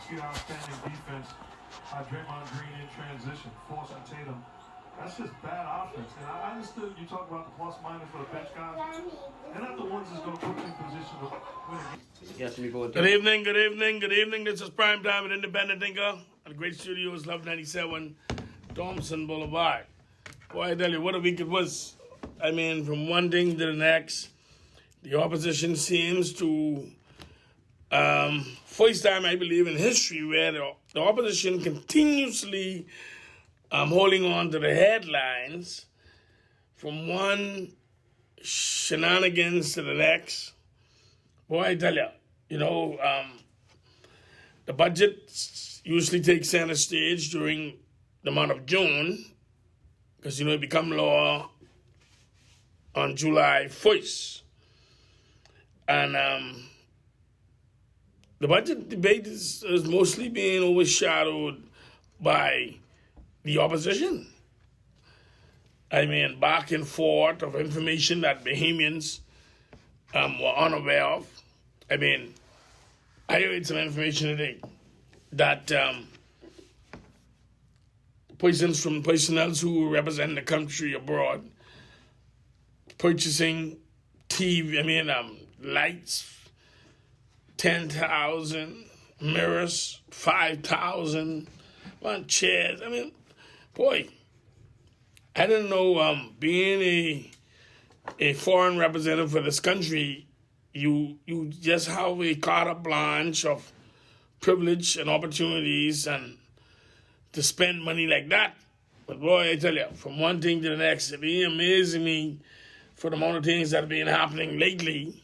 see the outstanding defense. Draymond Green in transition, forcing Tatum. That's just bad offense. And I understood you talk about the plus minus for the bench guys. They're not the ones that's going to put you in position to win a game. Yes, we go. Good evening, good evening, good evening. This is Prime Time at Independent Thinker at the great studios, Love 97, Thompson Boulevard. Boy, I tell you, what a week it was. I mean, from one thing to the next, the opposition seems to, first time I believe in history, where the opposition continuously holding on to the headlines from one shenanigans to the next. Boy, I tell you, the budget usually takes center stage during the month of June because, it become law on July 1st. And the budget debate is mostly being overshadowed by the opposition. I mean, back and forth of information that Bahamians were unaware of. I mean, I heard some information today that persons from personnel who represent the country abroad purchasing lights, 10,000, mirrors, 5,000, chairs. Boy, I didn't know being a foreign representative for this country, you just have a carte blanche of privilege and opportunities and to spend money like that. But boy, I tell you, from one thing to the next, it really amazes me for the amount of things that have been happening lately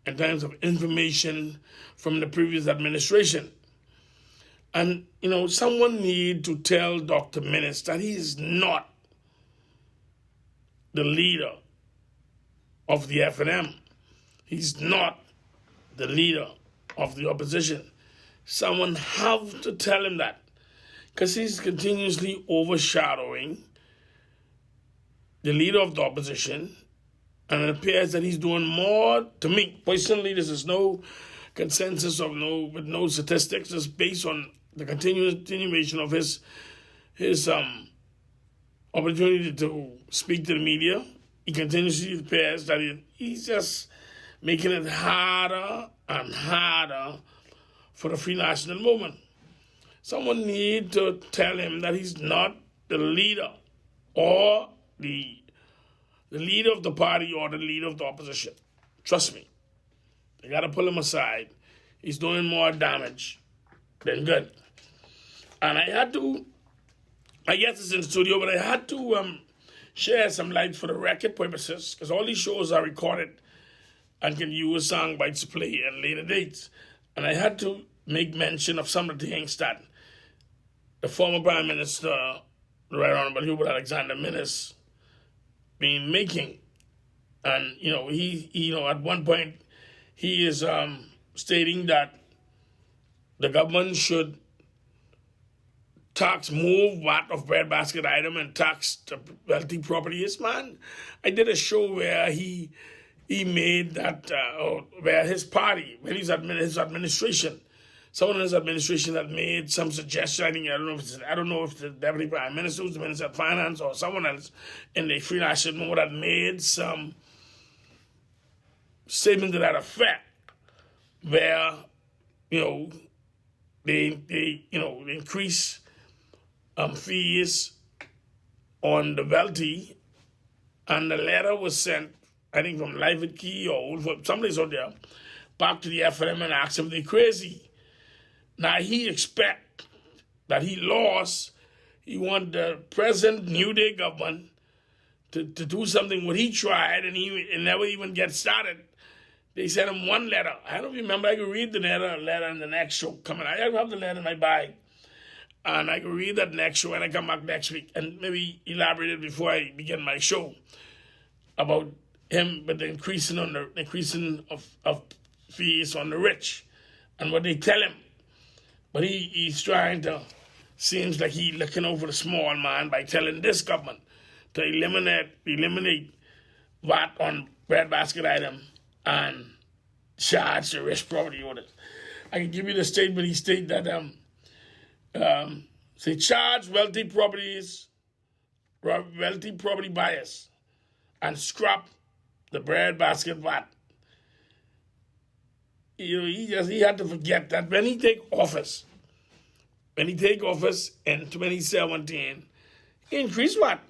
in terms of information from the previous administration. And, someone need to tell Dr. Minnis that he is not the leader of the FNM. He's not the leader of the opposition. Someone have to tell him that because he's continuously overshadowing the leader of the opposition, and it appears that he's doing more. To me, personally, this is no consensus with no statistics. It's based on the continuation of his opportunity to speak to the media. He continuously appears that he's just making it harder and harder for the Free National Movement. Someone need to tell him that he's not the leader or the leader of the party or the leader of the opposition. Trust me. They got to pull him aside. He's doing more damage than good. And I guess it's in the studio, but I had to share some light for the record purposes because all these shows are recorded and can use sound bites to play at later dates. And I had to make mention of some of the things that the former Prime Minister, the Right Honorable Hubert Alexander Minnis, been making. And, he at one point, he is stating that the government should move VAT of breadbasket item and tax the wealthy properties. Man, I did a show where he made that, where his party, when his administration, someone in his administration had made some suggestion. I don't know if the Deputy Prime Minister, who's the Minister of Finance, or someone else in the Free National Movement had made some statement to that effect, where they increase fees on the wealthy, and the letter was sent, I think, from Live Key or somebody's out there, back to the FNM and asked if they're crazy. Now he expect that he lost. He want the present New Day government to do something what he tried, and he never even get started. They sent him one letter. I don't remember. I could read the letter in the next show coming. I have the letter in my bag. And I can read that next show when I come back next week and maybe elaborate it before I begin my show about him, but the increasing of fees on the rich and what they tell him. But he's trying to, seems like he's looking over the small man by telling this government to eliminate VAT on breadbasket item and charge the rich property owners. I can give you the statement. He stated that They charge wealthy property buyers and scrap the breadbasket VAT. He had to forget that when he take office in 2017, he increased VAT.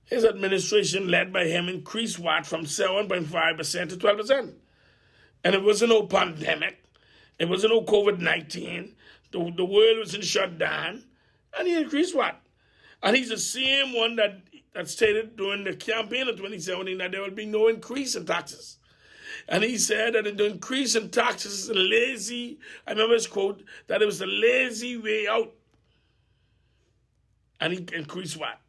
His administration, led by him, increased VAT from 7.5% to 12%. And it wasn't no pandemic. It wasn't no COVID-19. The world was in shutdown. And he increased VAT. And he's the same one that stated during the campaign of 2017 that there will be no increase in taxes. And he said that the increase in taxes is lazy. I remember his quote, that it was the lazy way out. And he increased what?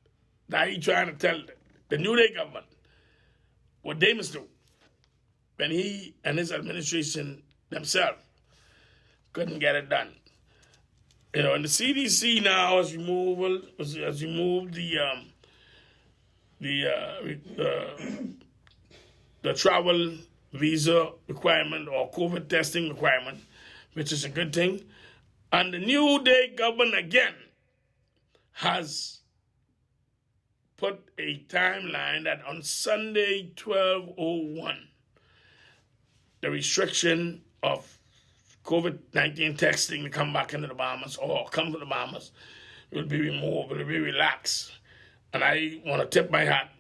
Now he trying to tell the New Day government what they must do when he and his administration themselves couldn't get it done. And the CDC now has removed the travel visa requirement or COVID testing requirement, which is a good thing. And the New Day government again has put a timeline that on Sunday 12:01, the restriction of COVID-19 testing to come back into the Bahamas or come to the Bahamas will be removed, will be relaxed. And I want to tip my hat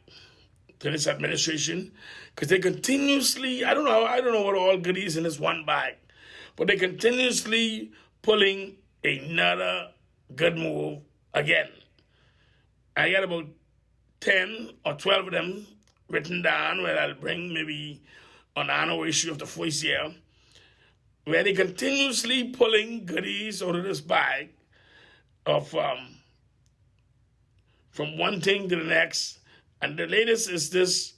to this administration because they continuously, I don't know what all goodies in this one bag, but they continuously pulling another good move again. I got about 10 or 12 of them written down where I'll bring maybe on the anniversary of the first year, where they continuously pulling goodies out of this bag of from one thing to the next. And the latest is this,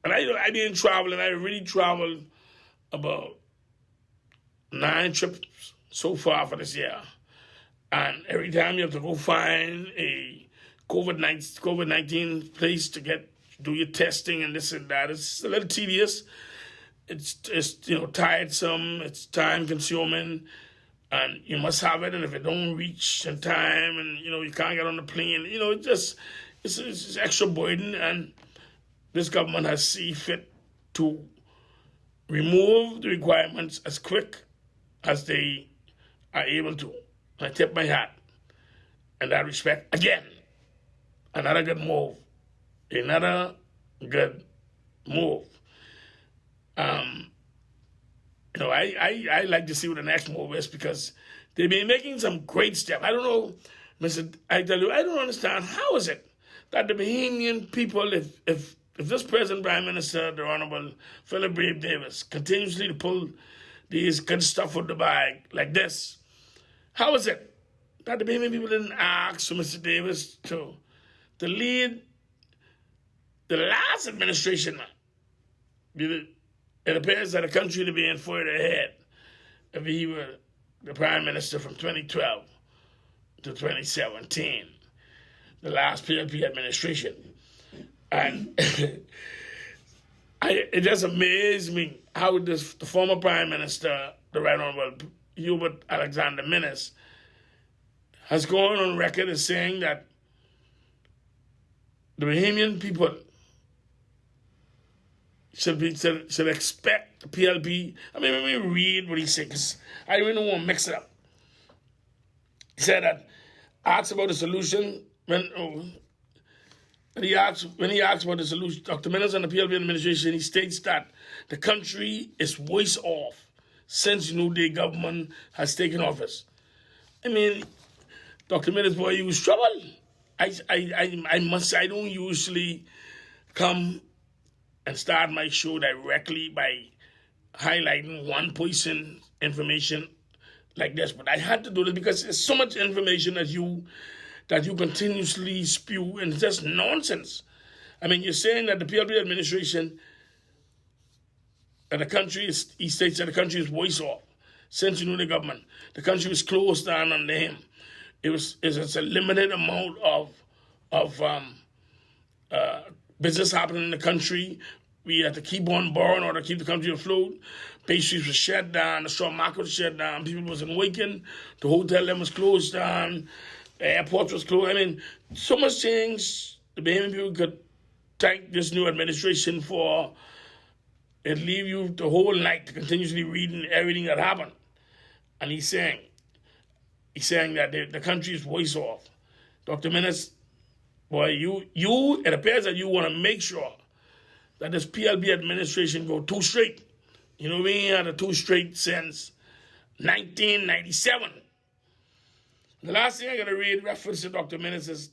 and I didn't travel, and I really traveled about 9 trips so far for this year. And every time you have to go find a COVID-19 place to do your testing and this and that. It's a little tedious. It's tiresome. It's time consuming, and you must have it. And if it don't reach in time, and you can't get on the plane, it's extra burden. And this government has seen fit to remove the requirements as quick as they are able to. I tip my hat in that respect. Again, another good move. Another good move. I like to see what the next move is because they've been making some great steps. I don't know, I tell you, I don't understand. How is it that the Bahamian people, if this President Prime Minister, the Honorable Philip Brave Davis, continuously to pull these good stuff out the bag like this, how is it that the Bahamian people didn't ask for Mr. Davis to lead the last administration? It appears that the country to be in further ahead if he were the Prime Minister from 2012 to 2017, the last PLP administration. And it just amazed me how the former Prime Minister, the Right Honorable Hubert Alexander Minnis, has gone on record as saying that the Bahamian people should expect the PLP. I mean, let me read what he said, because I really don't want to mix it up. He said that, asked about the solution, when he asked about the solution, Dr. Minnis and the PLP administration, he states that the country is worse off since the New Day government has taken office. I mean, Dr. Minnis, boy, he was trouble. I must say, I don't usually come and start my show directly by highlighting one person's information like this. But I had to do this because there's so much information that you continuously spew, and it's just nonsense. I mean, you're saying that the PLP administration and the country he states that the country is worse off since you knew the government. The country was closed down under him. It's a limited amount of business happening in the country. we had to keep on borrowing in order to keep the country afloat. Pastries were shut down, the stock market was shut down, people wasn't waking, the hotel them was closed down, the airport was closed. I mean, so much things the Bahamian people could thank this new administration for. It leave you the whole night to continuously reading everything that happened. And he's saying that the country is worse off. Dr. Menace, boy, it appears that you want to make sure that this PLB administration go too straight. You know, we ain't had a too straight since 1997. The last thing I got to read reference to Dr. Menace is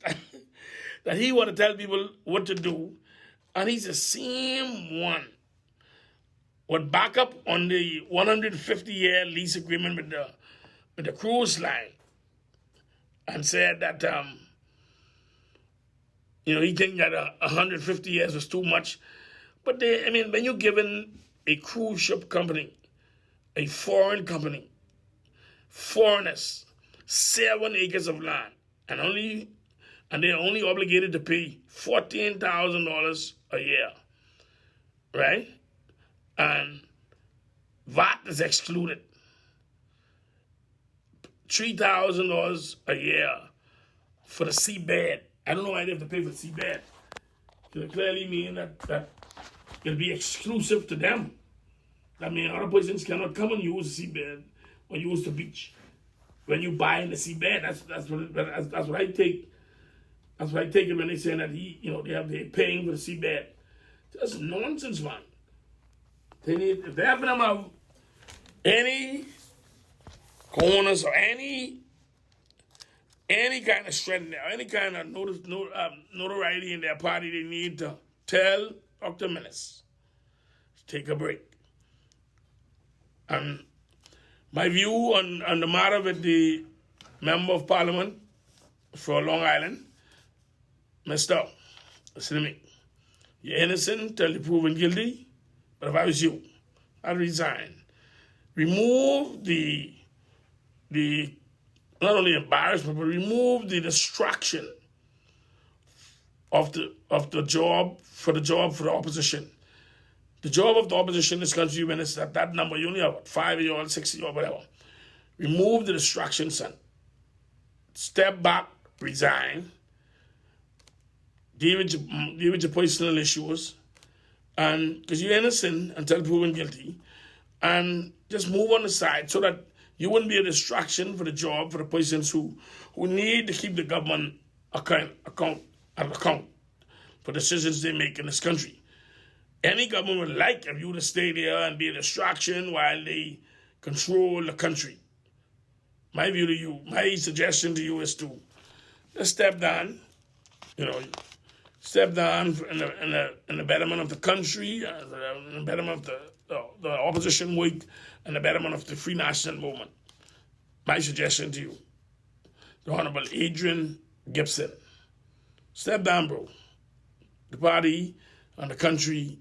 that he want to tell people what to do, and he's the same one would back up on the 150-year lease agreement with the cruise line and said that he think that 150 years was too much. But when you're giving a cruise ship company, a foreign company, foreigners, 7 acres of land, and they're only obligated to pay $14,000 a year, right? And VAT is excluded. $3,000 a year for the seabed. I don't know why they have to pay for the seabed. It clearly mean that it'll be exclusive to them. That means other persons cannot come and use the seabed or use the beach. When you buy in the seabed, that's what I take. That's what I take it when they say that they're paying for the seabed. That's nonsense, man. If they happen to have any corners or any kind of strength, or any kind of notoriety in their party, they need to tell Dr. Menace to take a break. And my view on the matter with the Member of Parliament for Long Island, Mr. Listen to me. You're innocent till you're proven guilty. But if I was you, I'd resign. Remove the not only embarrassment, but remove the distraction of the job for the opposition. The job of the opposition in this country, when it's at that number, you only have 5 years old, 6 years old, whatever. Remove the distraction, son. Step back, resign. Deal with your personal issues. And because you're innocent until proven guilty, and just move on the side so that you wouldn't be a distraction for the job for the persons who need to keep the government account for decisions they make in this country. Any government would like if you to stay there and be a distraction while they control the country. My view to you, my suggestion to you is to just step down, step down in the betterment of the country, in the betterment of the opposition weight, and the betterment of the Free National Movement. My suggestion to you, the Honorable Adrian Gibson, step down, bro. The party and the country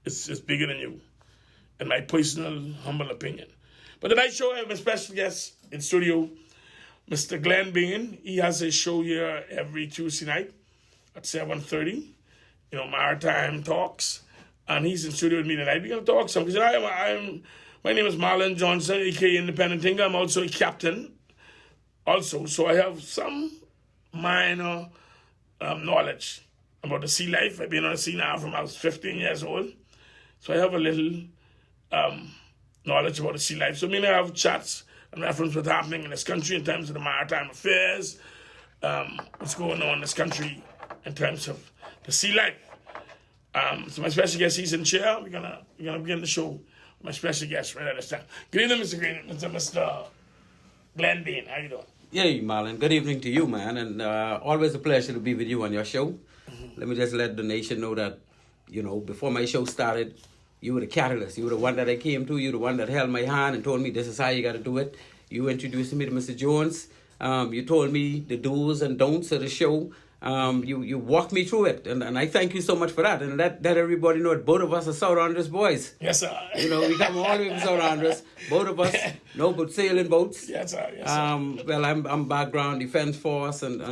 is bigger than you, in my personal, humble opinion. But tonight show, I have a special guest in studio, Mr. GLEN BAIN. He has a show here every Tuesday night at 7:30, Maritime Talks, and he's in studio with me tonight. We're going to talk some, because my name is Marlon Johnson, a.k.a. Independent Thinker. I'm also a captain, so I have some minor knowledge about the sea life. I've been on the sea now from I was 15 years old, so I have a little knowledge about the sea life. So I have chats and reference what's happening in this country in terms of the maritime affairs, what's going on in this country in terms of the sea life. So my special guest, he's in chair. We're gonna begin the show with my special guest right at this time. Good evening, Mr. GLEN BAIN. How you doing? Yeah, Marlon. Good evening to you, man, and always a pleasure to be with you on your show. Mm-hmm. Let me just let the nation know that, before my show started, you were the catalyst. You were the one that I came to. You were the one that held my hand and told me this is how you got to do it. You introduced me to Mr. Jones. You told me the do's and don'ts of the show. You walked me through it, and I thank you so much for that. And let everybody know that both of us are South Andres boys. Yes, sir. We come all the way from South Andres. Both of us know about sailing boats. Yes, sir. Yes, sir. Well, I'm background Defense Force, and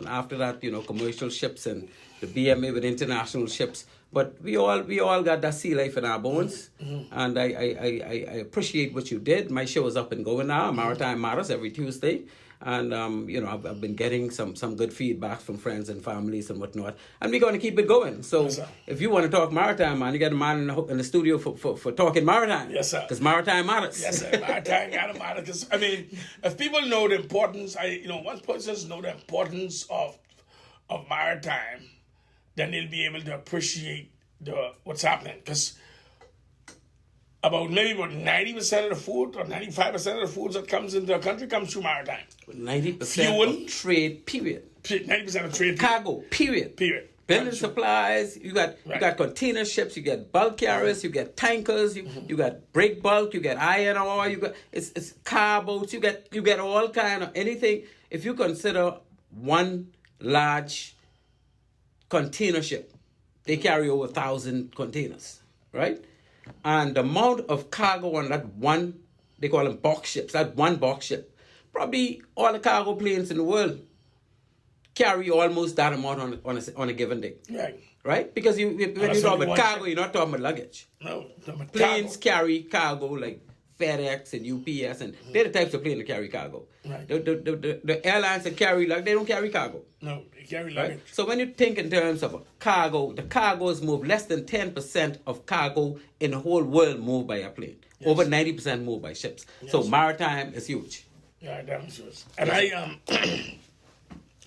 after that, commercial ships and the BMA with international ships. But we all got that sea life in our bones, and I appreciate what you did. My show is up and going now, Maritime Matters, every Tuesday, and I've been getting some good feedback from friends and families and whatnot, and we're going to keep it going. So Yes, sir. if you want to talk maritime, man, you got a man in the studio for talking maritime. Yes, sir. Because maritime matters. Yes, sir. Maritime gotta matter. Because I mean, if people know the importance, once persons know the importance of maritime, then they'll be able to appreciate what's happening. Because about 90% of the food or 95% of the foods that comes into the country comes through maritime. 90% Fuel. of trade, period. 90% of trade. Cargo, period. Period. Building Comes through- supplies, you got container ships, you get bulk carriers, you get tankers, you got break bulk, you get iron ore, you got it's car boats, you get all kind of anything. If you consider one large container ship, they carry over 1,000 containers, right? And the amount of cargo on that one, they call them box ships, that one box ship, probably all the cargo planes in the world carry almost that amount on a given day. Right. Right? Because when you that's talk only about one cargo, ship. you're not talking about luggage. No. Planes carry cargo like FedEx and UPS, and they're the types of plane that carry cargo. Right. The airlines that carry luggage, they don't carry cargo. No, they carry Right? luggage. So when you think in terms of a cargo, the cargoes move less than 10% of cargo in the whole world moved by a plane. Yes. Over 90% moved by ships. So maritime is huge. Yeah, that was yours. And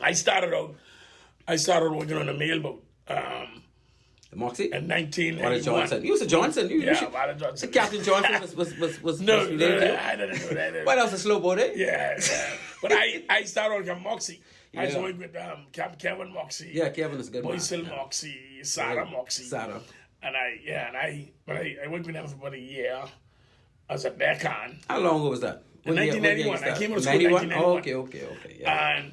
I started working on a mailboat. The Moxie? In Wallace 1991. Johnson. You was a Johnson. You Yeah, should- Wallace Johnson. Captain Johnson was No, related to you? I didn't know that. What else? A slow boat, eh? Yeah. But I started working on Moxie. I Yeah. worked with Capt Kevin Moxie. Yeah, Kevin is a good man. Boysil Yeah. Moxie, Sarah Moxie. Sarah. And I worked with them for about a year as a deckhand. How long ago was that? In What year- what year 1991. you I started? came out of school in 91? 1991. Okay. Yeah. And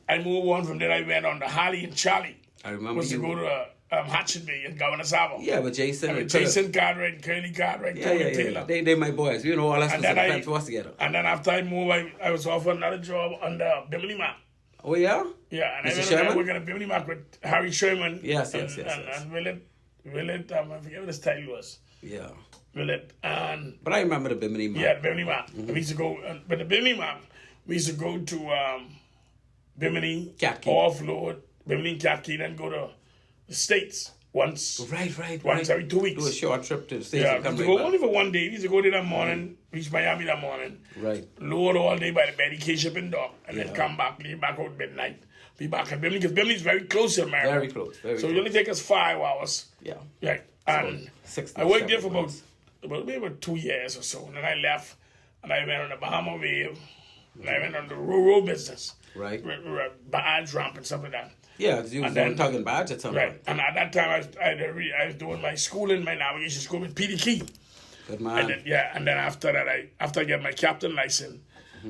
I moved on from there. I went on the Harley and Charlie. I remember Was to you. go to Hatchet Bay in Governor Savo. Yeah, with Jason. With Jason Cartwright, Curly Cartwright, Tony Taylor. They my boys. You know, all us And was then friends was together. And then after I moved, I was offered another job under Bimini Mac. Oh, yeah? Yeah, and Mr. I went Sherman? working at Bimini Mac with Harry Sherman. Yes. And Willett, I forget what his title was. Yeah. Willett. And But I remember the Bimini man. yeah, Bimini Mac. We used to go, but the Bimini Mac, we used to go to Bimini, Cat Key. offload, Bimini Cat Key, then go to the States once. Right. Once every 2 weeks. Do a short trip to the States Yeah, and come to right go back. only for one day. We used to go there that morning, reach Miami that morning, Right. load all day by the Betty K shipping dock, and then come back, leave back out midnight, be back at Bimini, because Bimini is very close to America. Very close. So it close. only take us 5 hours. Yeah. Right. And 60, I worked there for 70 months. maybe about 2 years or so. And then I left, and I went on the Bahama wave, and I went on the rural business. Right. Barge ramp and stuff like that. Yeah, because you was then- on tugging badge at some Right. point. And at that time, I was doing my schooling, my navigation school with P.D. Key. Good And man. then after that, after I get my captain license,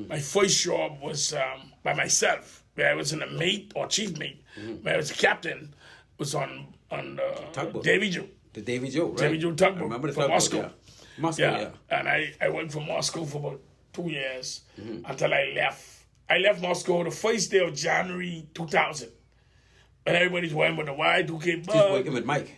my first job was by myself, where I was in a mate or chief mate, where I was a captain, was on Tugboat. Davy Joe. The Davy Joe, right? Davy Joe tugboat I remember the from tugboat, Moscow. Yeah. Moscow, Yeah. yeah. And I worked for Moscow for about 2 years until I left. I left Moscow the first day of January 2000. And everybody's worrying about the Y2K He's bug. working with Mike.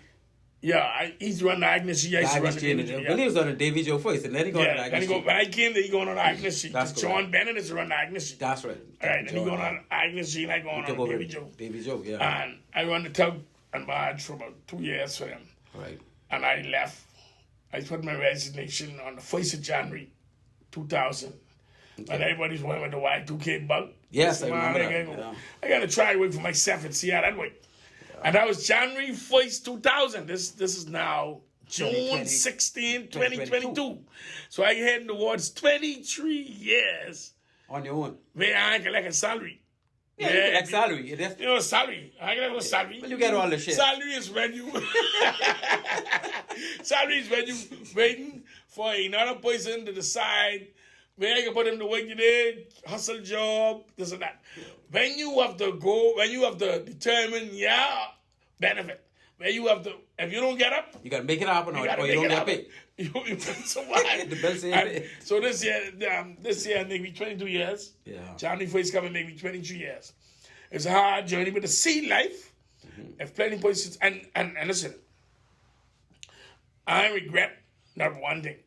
Yeah, he's running the Agnes. He used to run the Davy Joe. Well, he was on the Davy Joe first, and then he got on Yeah, the then Agnes Street. when I came there, he going on Agnes Street. That's John correct. Bennett is running Agnes Street. That's right. All right, then he John, going on Agnes Street, and I going took on over Davy Joe. Davy Joe, yeah. And I run the tug and barge for about 2 years for them. Right. And I left. I put my resignation on the 1st of January 2000. And everybody's working with the Y2K bug. Yes, So, I remember man, that, yeah. I got to try to work for myself and see how that works. And that was January 1st, 2000. This is now June 2020. 16, 2022. So I heading towards 23 years On your own. where I ain't collect a salary. Yeah, you get like salary. It is- You know, salary. I ain't collect no salary. Well, you get all the shit. Salary is when you... salary is when you waiting for another person to decide where you can put him to work today, hustle job, this and that. When you have to go, when you have to determine benefit, when you have to, if you don't get up, You got to make it happen or gotta you don't make it get happen. paid. You survive. The bill saying And pay. so this year maybe 22 years. Yeah. January 1st coming maybe 22 years. It's a hard journey, but the sea life, If plenty positions, and listen, I regret not one thing.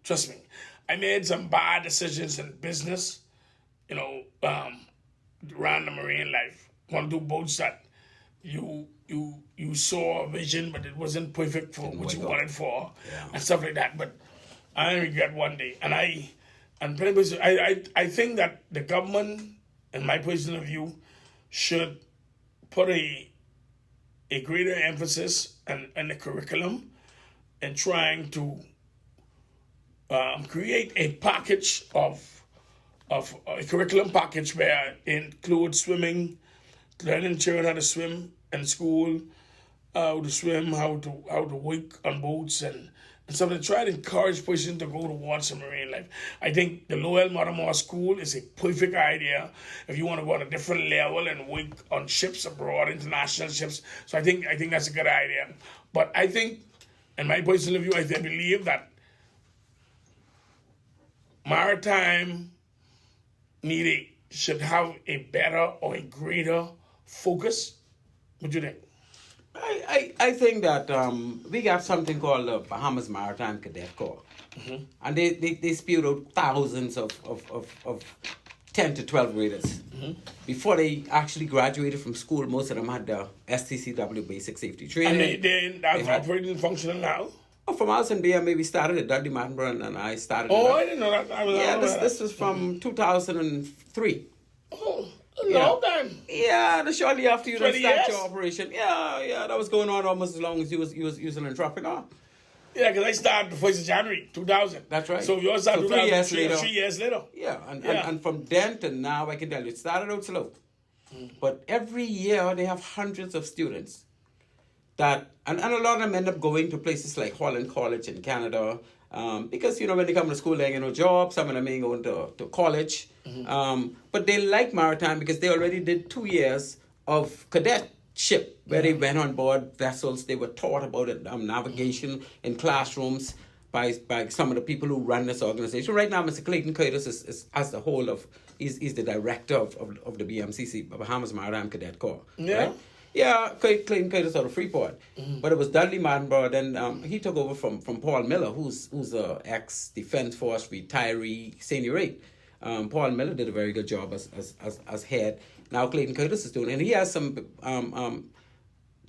Trust me, I made some bad decisions in business. Around the marine life. Want to do boats that you saw a vision, but it wasn't perfect for what you wanted for, and stuff like that. But I regret one day, I think that the government, in my personal view, should put a greater emphasis in the curriculum and trying to create a package of a curriculum package where it includes swimming, learning children how to swim in school, how to swim, how to work on boats and something to try to encourage persons to go towards some marine life. I think the Lowell Matamore School is a perfect idea if you want to go on a different level and work on ships abroad, international ships. So I think that's a good idea. But I think, in my personal view, I believe that maritime should have a better or a greater focus. What do you think? I think that we got something called the Bahamas Maritime Cadet Corps. And they spewed out thousands of 10 to 12 graders. Before they actually graduated from school, most of them had the STCW basic safety training. And they're operating and functional now? From us and BMA, we started at Dudley Martinborough, and I started. I didn't know that. This was from 2003. Oh, a long time. Yeah, shortly after you start years? your operation. Yeah, that was going on almost as long as you was using entrepreneur. Yeah, because I started the 1st of January, 2000. That's right. So yours started 3 years later. 3 years later. Yeah, and from then to now, I can tell you, it started out slow. But every year, they have hundreds of students that, and a lot of them end up going to places like Holland College in Canada, because, when they come to school, they ain't no job. Some of them ain't going to college. But they like maritime because they already did 2 years of cadetship, where they went on board vessels. They were taught about it, navigation in classrooms by some of the people who run this organization. Right now, Mr. Clayton Curtis is as the whole of, he's the director of the BMCC, Bahamas Maritime Cadet Corps. Yeah. Right? Yeah, Clayton Curtis out of Freeport. But it was Dudley Martinborough. Then he took over from Paul Miller, who's a ex-Defense Force retiree senior 8. Paul Miller did a very good job as head. Now Clayton Curtis is doing, and he has some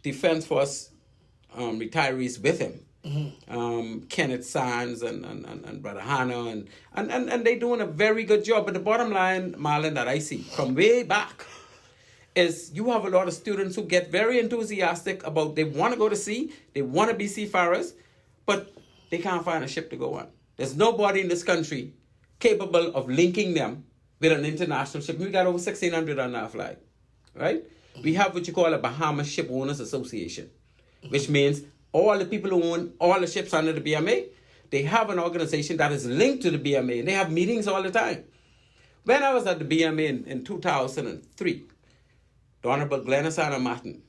Defense Force retirees with him. Kenneth Sands and Brother Hanna and they doing a very good job. But the bottom line, Marlon, that I see from way back is you have a lot of students who get very enthusiastic about they want to go to sea, they want to be seafarers, but they can't find a ship to go on. There's nobody in this country capable of linking them with an international ship. We got over 1,600 on our flag, right? We have what you call a Bahamas Ship Owners Association, which means all the people who own all the ships under the BMA, they have an organization that is linked to the BMA, and they have meetings all the time. When I was at the BMA in 2003, the Honorable GLEN Martin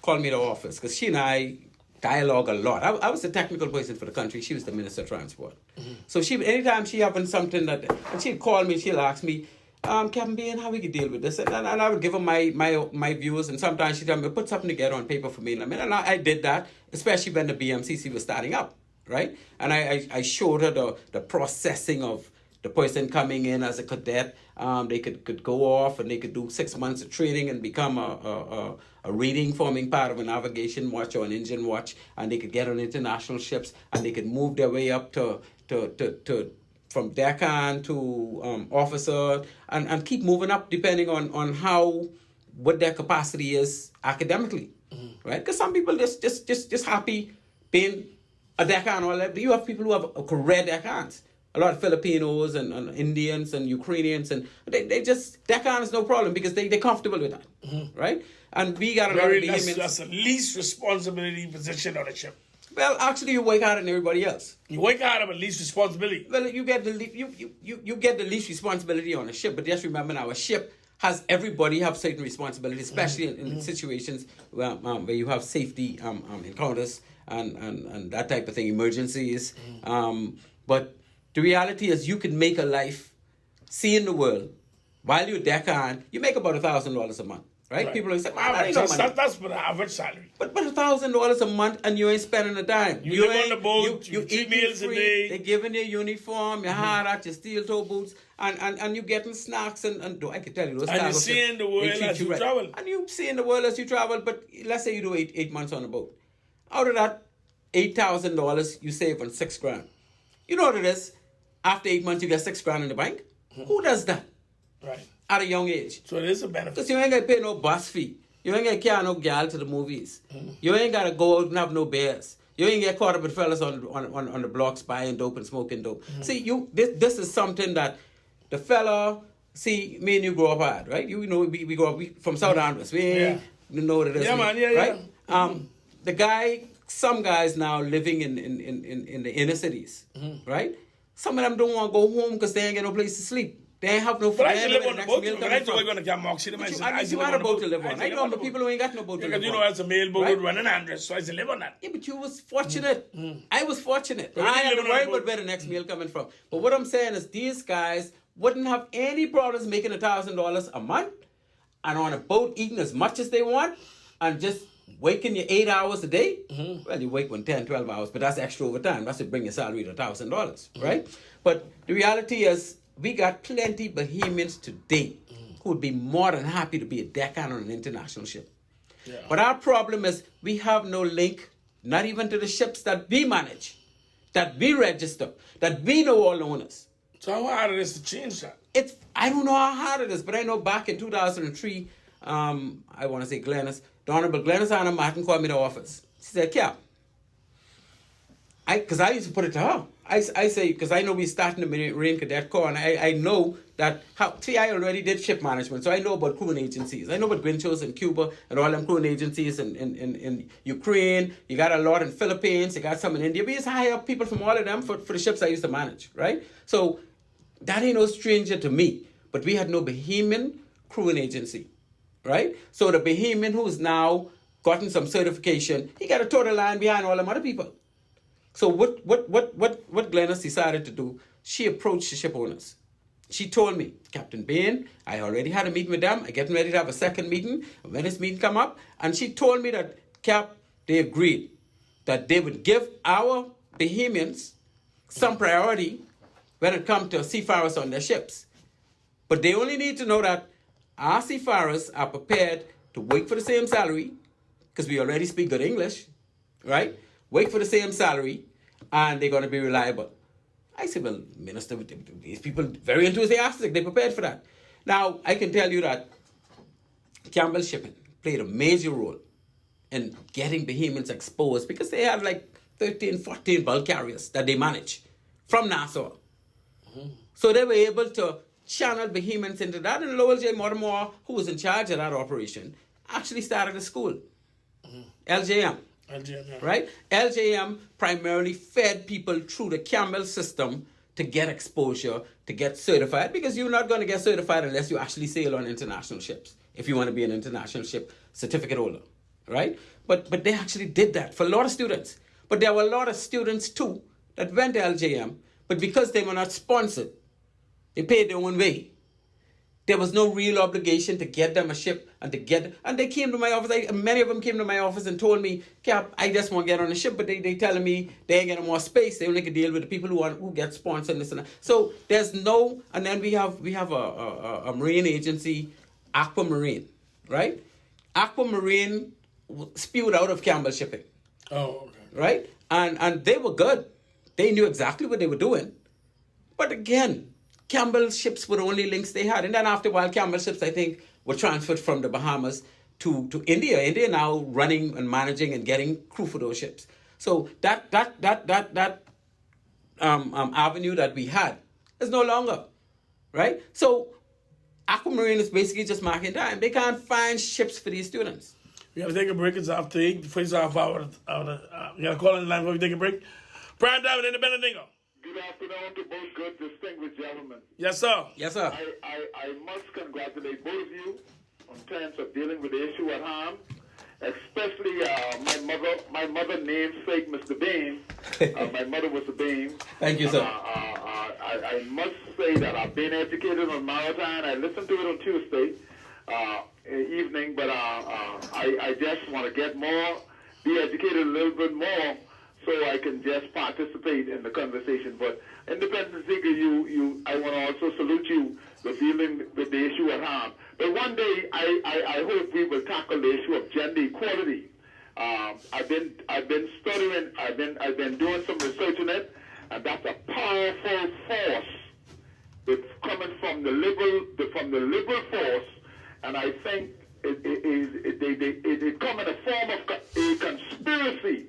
called me to office because she and I dialogue a lot. I was the technical person for the country. She was the Minister of Transport. So anytime she having something and she'd call me, she'll ask me, Capt. Bain, how we could deal with this? And I would give her my views, and sometimes she'd tell me, put something together on paper for me. And I did that, especially when the BMCC was starting up, right? And I showed her the processing of the person coming in as a cadet. They could go off and they could do 6 months of training and become a reading forming part of a navigation watch or an engine watch, and they could get on international ships and they could move their way up to from deckhand to officer and keep moving up depending on what their capacity is academically, right? Because some people just happy being a deckhand or that. You have people who have a career deckhands. A lot of Filipinos and Indians and Ukrainians, and they just, deckhand is no problem because they're comfortable with that, right? And we got a lot of Bahamians. That's the least responsibility position on the ship. Well, actually, you work harder than everybody else. You work harder, but least responsibility. Well, you get the least responsibility on a ship, but just remember now, a ship has everybody have certain responsibilities, especially in situations where you have safety encounters and that type of thing, emergencies. But the reality is you can make a life, seeing the world, while you're deckhand, you make about $1,000 a month. Right? People will say, man, that ain't no money. That's for the average salary. But $1,000 a month and you ain't spending a dime. You live on the boat, you you eat meals a day. They're giving you a uniform, your hard hat, your steel toe boots, and you getting snacks and I can tell you those. And you're seeing the world as you travel. And you seeing the world as you travel. But let's say you do eight months on a boat. Out of that $8,000, you save on $6,000. You know what it is? After 8 months, you get $6,000 in the bank. Who does that? Right. At a young age. So it is a benefit. Because you ain't got to pay no bus fee. You ain't got to carry no gal to the movies. You ain't got to go out and have no beers. You ain't get caught up with fellas on the blocks buying dope and smoking dope. See, this is something that the fella, see, me and you grow up hard, right? You know, we grow up from South Andres. We ain't know what it is. Yeah, man, right? The guy, some guys now living in the inner cities, right? Some of them don't want to go home because they ain't got no place to sleep. They ain't have no But I friends. live on the boat. I know we're going to get Moxie. You had a boat to live on. I know the people who ain't got no boat to live on. Because you know, as a male boat would run an Andres, so I used to live on that. Yeah, but you was fortunate. I was fortunate. But I had to worry on about where the next meal coming from. But what I'm saying is these guys wouldn't have any problems making $1,000 a month and on a boat eating as much as they want and just waking you 8 hours a day. Well, you wake 10, 12 hours, but that's extra overtime. That's to bring your salary to $1,000, right? But the reality is we got plenty Bahamians today who would be more than happy to be a deckhand on an international ship. Yeah. But our problem is we have no link, not even to the ships that we manage, that we register, that we know all owners. So how hard it is to change that? I don't know how hard it is, but I know back in 2003, I want to say Glennis, the Honorable Glennis Anna Martin called me to office. She said, Capt, because I used to put it to her. I say, because I know we're starting the Marine Cadet Corps, and I know that, I already did ship management, so I know about crewing agencies. I know about Grinchos in Cuba and all them crewing agencies in Ukraine. You got a lot in Philippines, you got some in India. We used to hire people from all of them for the ships I used to manage, right? So that ain't no stranger to me. But we had no Bahamian crewing agency, right? So the Bahamian who's now gotten some certification, he got a total line behind all them other people. So what Glennis decided to do, she approached the ship owners. She told me, Captain Bain, I already had a meeting with them. I'm getting ready to have a second meeting. When this meeting come up, and she told me that, Cap, they agreed that they would give our Bahamians some priority when it comes to seafarers on their ships. But they only need to know that our seafarers are prepared to wait for the same salary, because we already speak good English, right? Wait for the same salary, and they're going to be reliable. I said, well, Minister, these people very enthusiastic. They're prepared for that. Now, I can tell you that Campbell Shipping played a major role in getting Bahamians exposed because they have like 13, 14 bulk carriers that they manage from Nassau. So they were able to channel Bahamians into that, and Lowell J. Mortimer, who was in charge of that operation, actually started a school, LJM. Right? LJM primarily fed people through the Campbell system to get exposure, to get certified, because you're not going to get certified unless you actually sail on international ships, if you want to be an international ship certificate holder, right? But they actually did that for a lot of students. But there were a lot of students, too, that went to LJM, but because they were not sponsored, they paid their own way. There was no real obligation to get them a ship and they came to my office. Many of them came to my office and told me, Cap, I just want to get on a ship, but they telling me they ain't getting more space. They only can deal with the people who get sponsored and this and that. So there's no, and then we have a marine agency, Aquamarine, right? Aquamarine spewed out of Campbell Shipping. Oh, okay. Right? And they were good. They knew exactly what they were doing. But again, Campbell ships were the only links they had. And then after a while, Campbell ships, I think, were transferred from the Bahamas to India. India now running and managing and getting crew for those ships. So that avenue that we had is no longer, right? So Aquamarine is basically just marking time. They can't find ships for these students. We have to take a break. It's after 8. The first half hour. We got to call in the line before we take a break. Prime Time and Independent Dingo. Good afternoon to both good, distinguished gentlemen. Yes, sir. Yes, sir. I must congratulate both of you on terms of dealing with the issue at hand, especially my mother namesake, Mr. Bain. My mother was a Bain. Thank you, sir. I must say that I've been educated on Maritime. I listened to it on Tuesday. evening, but I just want to get more, be educated a little bit more, so I can just participate in the conversation. But Independent Seeker, I want to also salute you for dealing with the issue at hand. But one day, I hope we will tackle the issue of gender equality. I've been studying, I've been doing some research on it, and that's a powerful force. It's coming from the liberal force, and I think it come in a form of a conspiracy.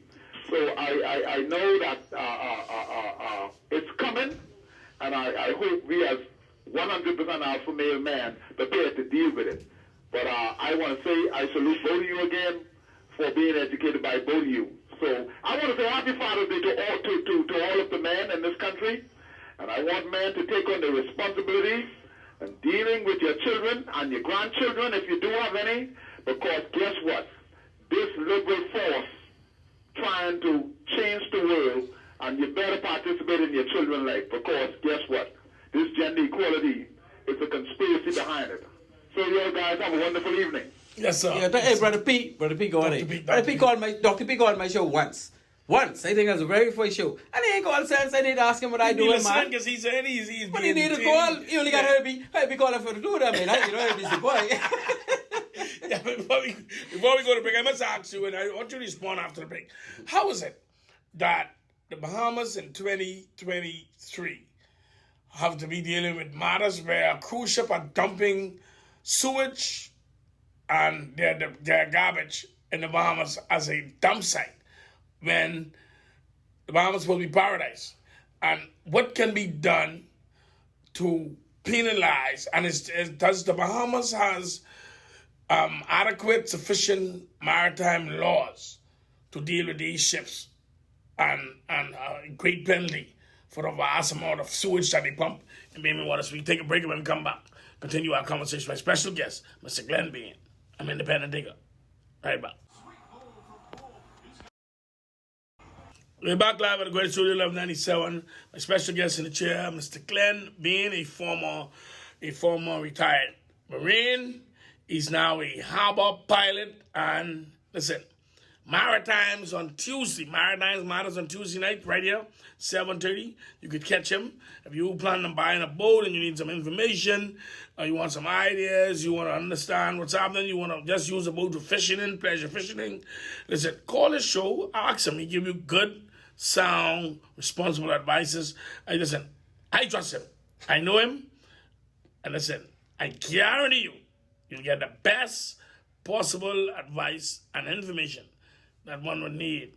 So I know that it's coming, and I hope we as 100% alpha male man prepared to deal with it. But I want to say I salute both of you again for being educated by both of you. So I want to say Happy Father's Day to all of the men in this country, and I want men to take on the responsibilities and dealing with your children and your grandchildren if you do have any, because guess what? This liberal force trying to change the world, and you better participate in your children's life, because guess what? This gender equality is a conspiracy behind it. So you guys have a wonderful evening. Yes, sir. Yeah, hey, Brother P, go on. Dr. P called my show once. I think that's the very first show. And he ain't called sense. I didn't ask him what I do, man. Because he said he's but he need to call. He only got Herbie. Herbie calling for the two of them, man. Herbie's the boy. Yeah, before we go to break, I must ask you, and I want you to respond after the break. How is it that the Bahamas in 2023 have to be dealing with matters where a cruise ship are dumping sewage and their garbage in the Bahamas as a dump site, when the Bahamas is supposed to be paradise? And what can be done to penalize? And does the Bahamas has adequate, sufficient maritime laws to deal with these ships and great penalty for the vast amount of sewage that they pump in Bahamian waters? We take a break, and when we come back, continue our conversation with my special guest, Mr. Glen Bain. I'm Independent Digger. Right back. We're back live at the Great Studio 1197. My special guest in the chair, Mr. Glen Bain, a former retired Marine. He's now a harbor pilot. And listen, Maritimes on Tuesday. Maritime Matters on Tuesday night, right here, 7:30. You could catch him. If you plan on buying a boat and you need some information, or you want some ideas, you want to understand what's happening, you want to just use a boat for fishing, pleasure fishing, listen, call his show, ask him. He give you good, sound, responsible advices. And listen, I trust him. I know him. And listen, I guarantee you'll get the best possible advice and information that one would need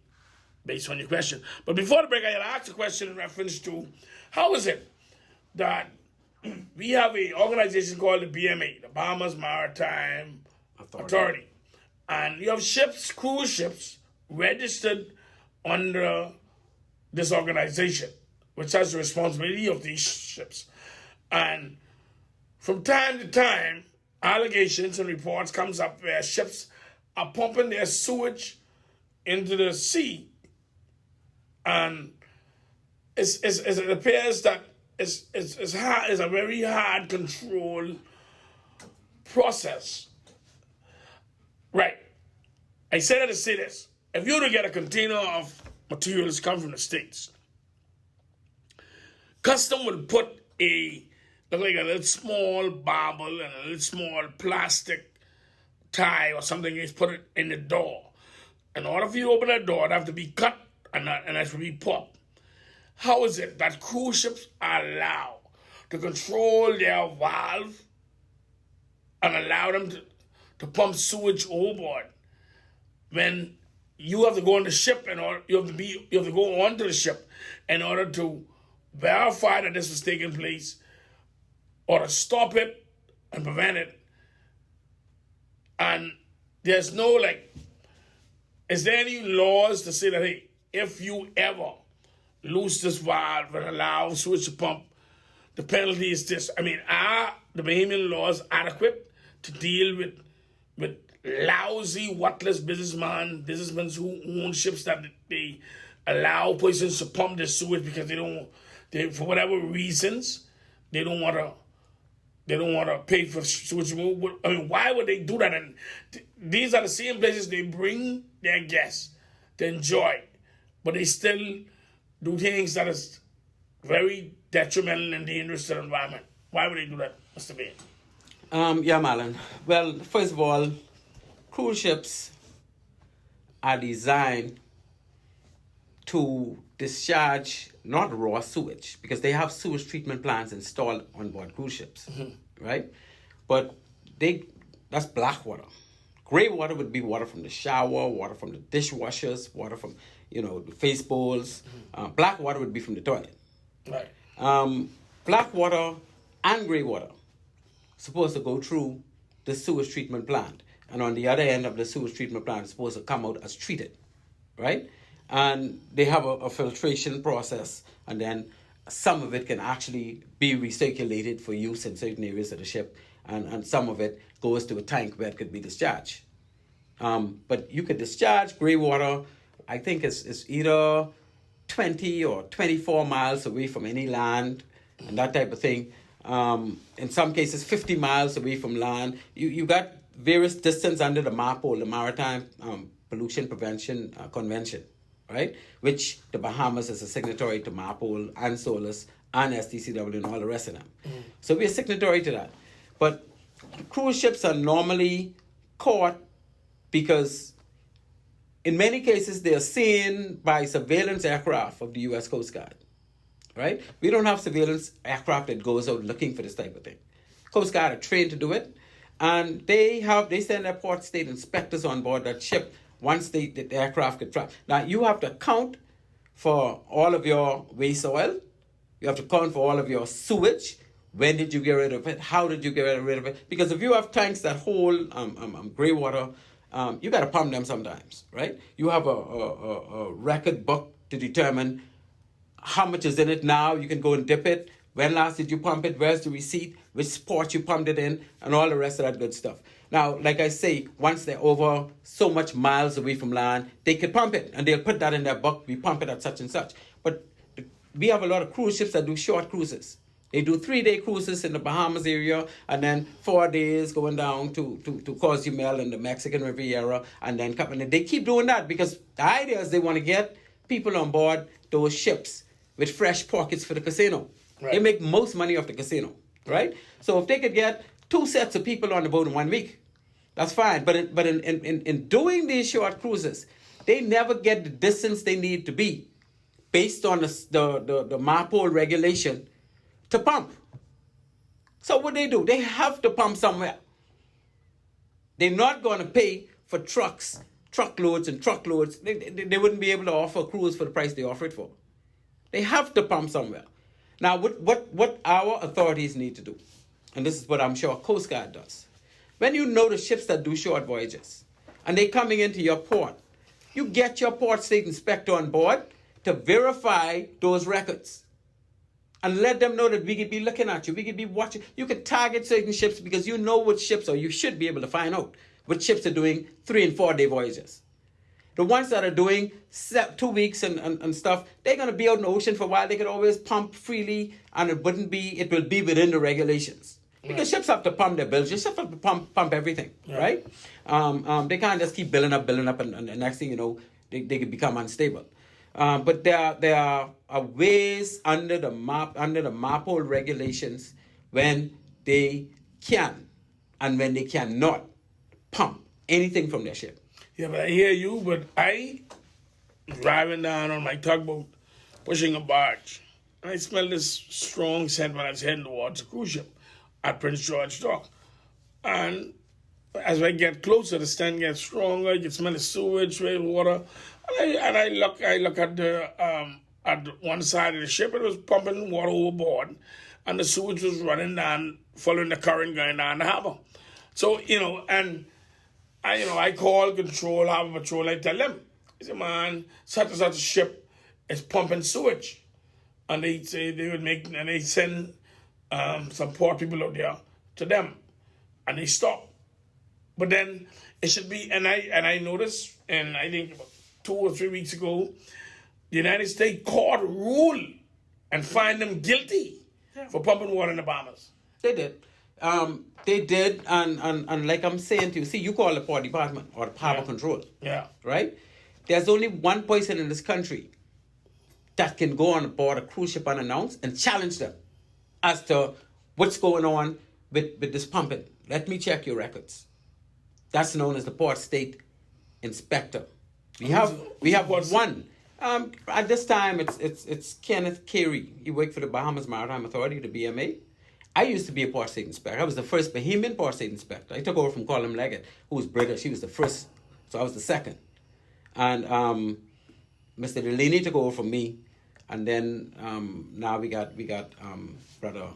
based on your question. But before the break, I had asked a question in reference to how is it that we have an organization called the BMA, the Bahamas Maritime Authority. And you have ships, cruise ships, registered under this organization, which has the responsibility of these ships. And from time to time, allegations and reports comes up where ships are pumping their sewage into the sea, and it appears that it's a very hard control process. Right. I say that to say this: if you were to get a container of materials come from the States, custom will put look like a little small barbel and a little small plastic tie or something. Is put it in the door. In order for you to open that door, it have to be cut and it has to be popped. How is it that cruise ships are allowed to control their valve and allow them to pump sewage overboard when you have to go on the ship and you have to go onto the ship in order to verify that this was taking place or to stop it and prevent it? And there's no is there any laws to say that, hey, if you ever lose this valve and allow sewage to pump, the penalty is this? I mean, are the Bahamian laws adequate to deal with lousy, worthless businessmen who own ships that they allow persons to pump their sewage because they for whatever reasons, they don't want they don't want to pay for sewage removal. I mean, why would they do that? And these are the same places they bring their guests to enjoy, but they still do things that is very detrimental and dangerous to the environment. Why would they do that, Mr. Bain? Yeah, Marlon. Well, first of all, cruise ships are designed to discharge not raw sewage, because they have sewage treatment plants installed on board cruise ships, right? But that's black water. Gray water would be water from the shower, water from the dishwashers, water from, the face bowls. Black water would be from the toilet. Right. Black water and gray water supposed to go through the sewage treatment plant. And on the other end of the sewage treatment plant, it's supposed to come out as treated, right? And they have a filtration process, and then some of it can actually be recirculated for use in certain areas of the ship, and some of it goes to a tank where it could be discharged. But you could discharge gray water, I think it's either 20 or 24 miles away from any land and that type of thing. In some cases, 50 miles away from land. You got various distance under the MAPO, the Maritime Pollution Prevention Convention, right? Which the Bahamas is a signatory to MAPO and SOLAS and STCW and all the rest of them. So we're signatory to that. But cruise ships are normally caught because in many cases they are seen by surveillance aircraft of the U.S. Coast Guard, right? We don't have surveillance aircraft that goes out looking for this type of thing. Coast Guard are trained to do it, and they send their port state inspectors on board that ship once the aircraft get trapped. Now, you have to account for all of your waste oil. You have to account for all of your sewage. When did you get rid of it? How did you get rid of it? Because if you have tanks that hold gray water, you got to pump them sometimes, right? You have a record book to determine how much is in it now. You can go and dip it. When last did you pump it? Where's the receipt? Which port you pumped it in? And all the rest of that good stuff. Now, like I say, once they're over so much miles away from land, they could pump it. And they'll put that in their book. We pump it at such and such. But we have a lot of cruise ships that do short cruises. They do 3-day cruises in the Bahamas area, and then 4 days going down to Cozumel and the Mexican Riviera, and then coming. They keep doing that because the idea is they want to get people on board those ships with fresh pockets for the casino. Right. They make most money off the casino, right? So if they could get 2 sets of people on the boat in 1 week, that's fine. But in doing these short cruises, they never get the distance they need to be based on the MAPO regulation to pump. So what they do, they have to pump somewhere. They're not going to pay for truckloads and truckloads. They wouldn't be able to offer a cruise for the price they offer it for. They have to pump somewhere. Now, what our authorities need to do, and this is what I'm sure Coast Guard does, when you know the ships that do short voyages, and they're coming into your port, you get your port state inspector on board to verify those records. And let them know that we could be looking at you. We could be watching. You could target certain ships because you know which ships, or you should be able to find out which ships are doing 3 and 4 day voyages. The ones that are doing 2 weeks and stuff, they're going to be out in the ocean for a while. They could always pump freely, and it will be within the regulations. Because ships have to pump their bills. Ships have to pump everything, right? They can't just keep building up, and the next thing you know, they could become unstable. But there are ways under the MAPO regulations when they can and when they cannot pump anything from their ship. Yeah, but I hear you, but I driving down on my tugboat, pushing a barge, and I smell this strong scent when I was heading towards a cruise ship at Prince George Dock. And as I get closer, the scent gets stronger. You can smell the sewage, water. And I look at the one side of the ship. It was pumping water overboard, and the sewage was running down, following the current going down the harbor. So and I call control, harbor patrol. I tell them, I say, man, such and such a ship is pumping sewage, and they say they would make, and they send some port people out there to them, and they stop. But then it should be, and I noticed, and I think 2 or 3 weeks ago, the United States court ruled and fined them guilty for pumping water in the Bahamas. They did. They did, and like I'm saying to you, see, you call the port department or the harbor control. Yeah. Right? There's only one person in this country that can go on board a cruise ship unannounced and challenge them as to what's going on with this pumping. Let me check your records. That's known as the Port State Inspector. We have one. At this time, it's Kenneth Carey. He worked for the Bahamas Maritime Authority, the BMA. I used to be a Port State Inspector. I was the first Bahamian Port State Inspector. I took over from Colin Leggett, who was British. He was the first, so I was the second. And Mr. Delaney took over from me, and then now we got Brother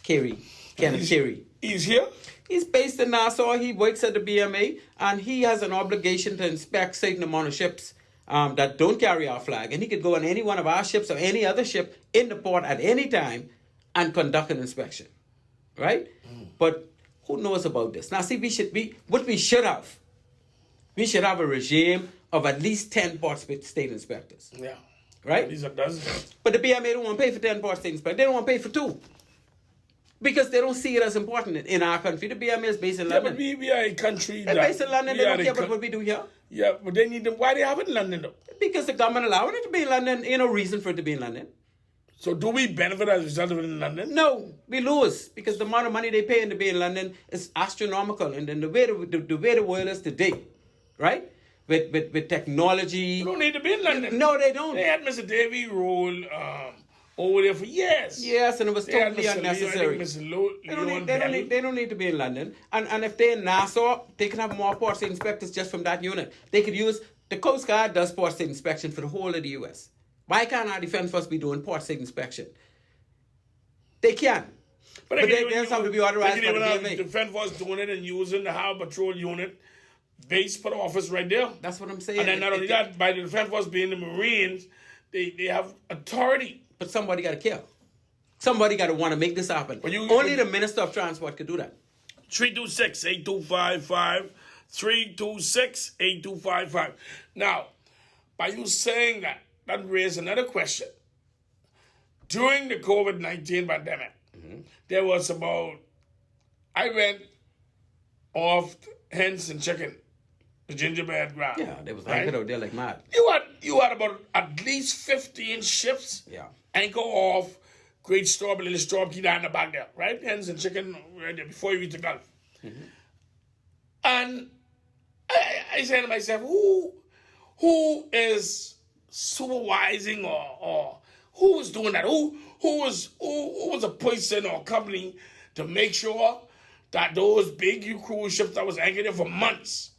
Carey, Kenneth Carey. He's here? He's based in Nassau. He works at the BMA, and he has an obligation to inspect certain amount of ships that don't carry our flag. And he could go on any one of our ships or any other ship in the port at any time and conduct an inspection, right? But who knows about this? Now, see, we should have a regime of at least 10 port state inspectors. Yeah. Right? These are dozens. But the BMA don't want to pay for 10 port state inspectors. They don't want to pay for 2. Because they don't see it as important in our country. The BMA is based in London. But we are a country They're based in London. They don't care about what we do here. Yeah, but they need them. Why they have it in London, though? Because the government allowed it to be in London. Ain't no reason for it to be in London. So do we benefit as a result of it in London? No, we lose. Because the amount of money they pay to be in London is astronomical. And then the way the world is today, right? With technology. We don't need to be in London. No, they don't. They had Mr. Davy Roll over there for years. Yes, and it was totally unnecessary. They don't need to be in London. And if they're in Nassau, they can have more port state inspectors just from that unit. They could use, the Coast Guard does port state inspection for the whole of the U.S. Why can't our defense force be doing port state inspection? They can. But they just have to be authorized by the BMA. The defense force doing it and using the Harbor Patrol unit base for the office right there. That's what I'm saying. And then not only that, by the defense force being the Marines, they have authority. But somebody got to care. Somebody got to want to make this happen. Only the Minister of Transport could do that. 326-8255. 326-8255. Now, by you saying that raises another question. During the COVID-19 pandemic, there was I went off hens and chicken, the gingerbread ground. Yeah, they was anchored out there like mad. You had about at least 15 ships anchor off Great Strawberry, Little Strawberry down the back there, right? Hens and chicken right there before you reach the Gulf. And I said to myself, who is supervising or who was doing that? Who was a person or company to make sure that those big cruise ships that was anchored there for months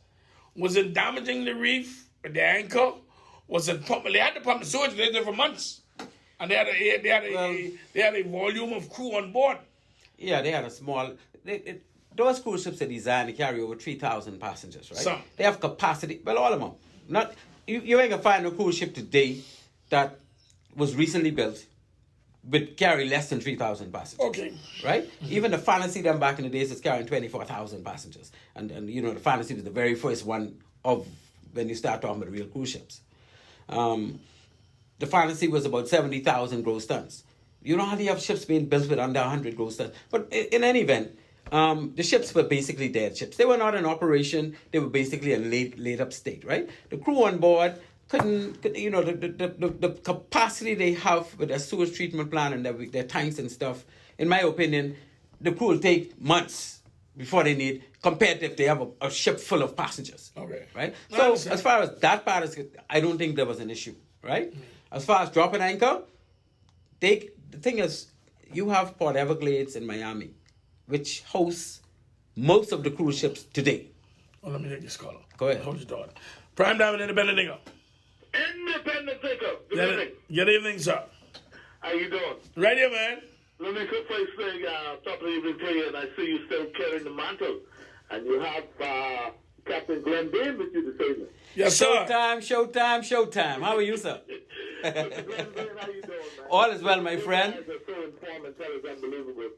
wasn't damaging the reef with the anchor? Wasn't pumping? They had to pump the sewage there for months, and they had a volume of crew on board. Yeah, they had a small. Those cruise ships are designed to carry over 3,000 passengers, right? Some. They have capacity. Well, all of them. Not you ain't gonna find a cruise ship today that was recently built would carry less than 3,000 passengers. Okay. Right? Even the Fantasy them back in the days was carrying 24,000 passengers. And the Fantasy was the very first one of when you start talking about real cruise ships. The Fantasy was about 70,000 gross tons. You don't hardly have ships being built with under 100 gross tons. But in any event, the ships were basically dead ships. They were not in operation. They were basically in laid up state, right? The crew on board the capacity they have with their sewage treatment plant and their tanks and stuff, in my opinion, the crew will take months before they need, compared to if they have a ship full of passengers. Okay. Right? So as far as that part is, I don't think there was an issue, right? As far as dropping anchor, the thing is, you have Port Everglades in Miami, which hosts most of the cruise ships today. Well, let me take this caller. Go ahead. Hold your daughter. Prime Diamond Independent Nigga. Independent thinker. Good evening, sir. How you doing? Right here, man. Let me quickly say, top of the evening to you, and I see you still carrying the mantle. And you have Captain Glen Bain with you this evening. Yes, sir. Showtime. How are you, sir? Mr. Glen Bain, how you doing, man? All is well, my friend. You guys are so informed and tell us unbelievable.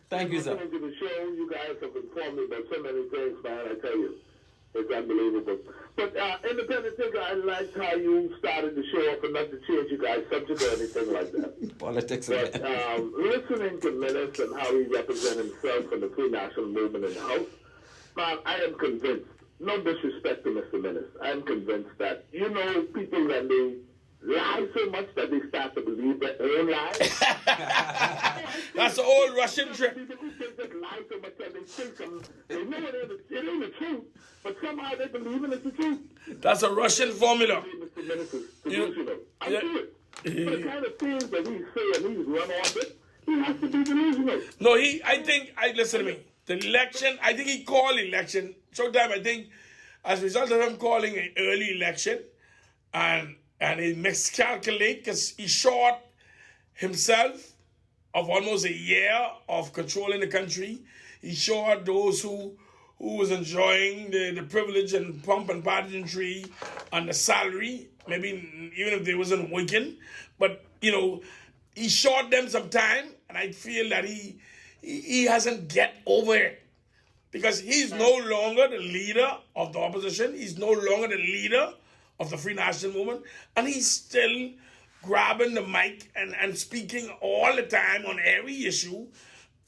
Thank you, sir. To the show, you guys have informed me about so many things, man, I tell you. It's unbelievable. But independent thinker, I liked how you started the show off, and not to change you guys' subject or anything like that. Politics But again. listening to Menace and how he represents himself and the free national movement in the House, man, I am convinced, no disrespect to Mr. Menace, I am convinced that, you know, people when they lie so much that they start to believe their own lies. That's the old Russian trick. People who think they lie so much that they think they know it ain't the truth, but somehow they believe in it's the truth. That's a Russian formula. Mr. Menace is You- delusional. I yeah. do it. For the kind of things that he's saying, he's run on it, he has to be delusional. No, listen to me. The election, I think he called election. Sometime, I think, as a result of him calling an early election, and he miscalculate because he short himself of almost a year of controlling the country. He short those who was enjoying the privilege and pomp and pageantry and the salary, maybe even if they wasn't working. But, you know, he short them some time, and I feel that he hasn't get over it. Because he's no longer the leader of the opposition. He's no longer the leader of the Free National Movement. And he's still grabbing the mic and speaking all the time on every issue.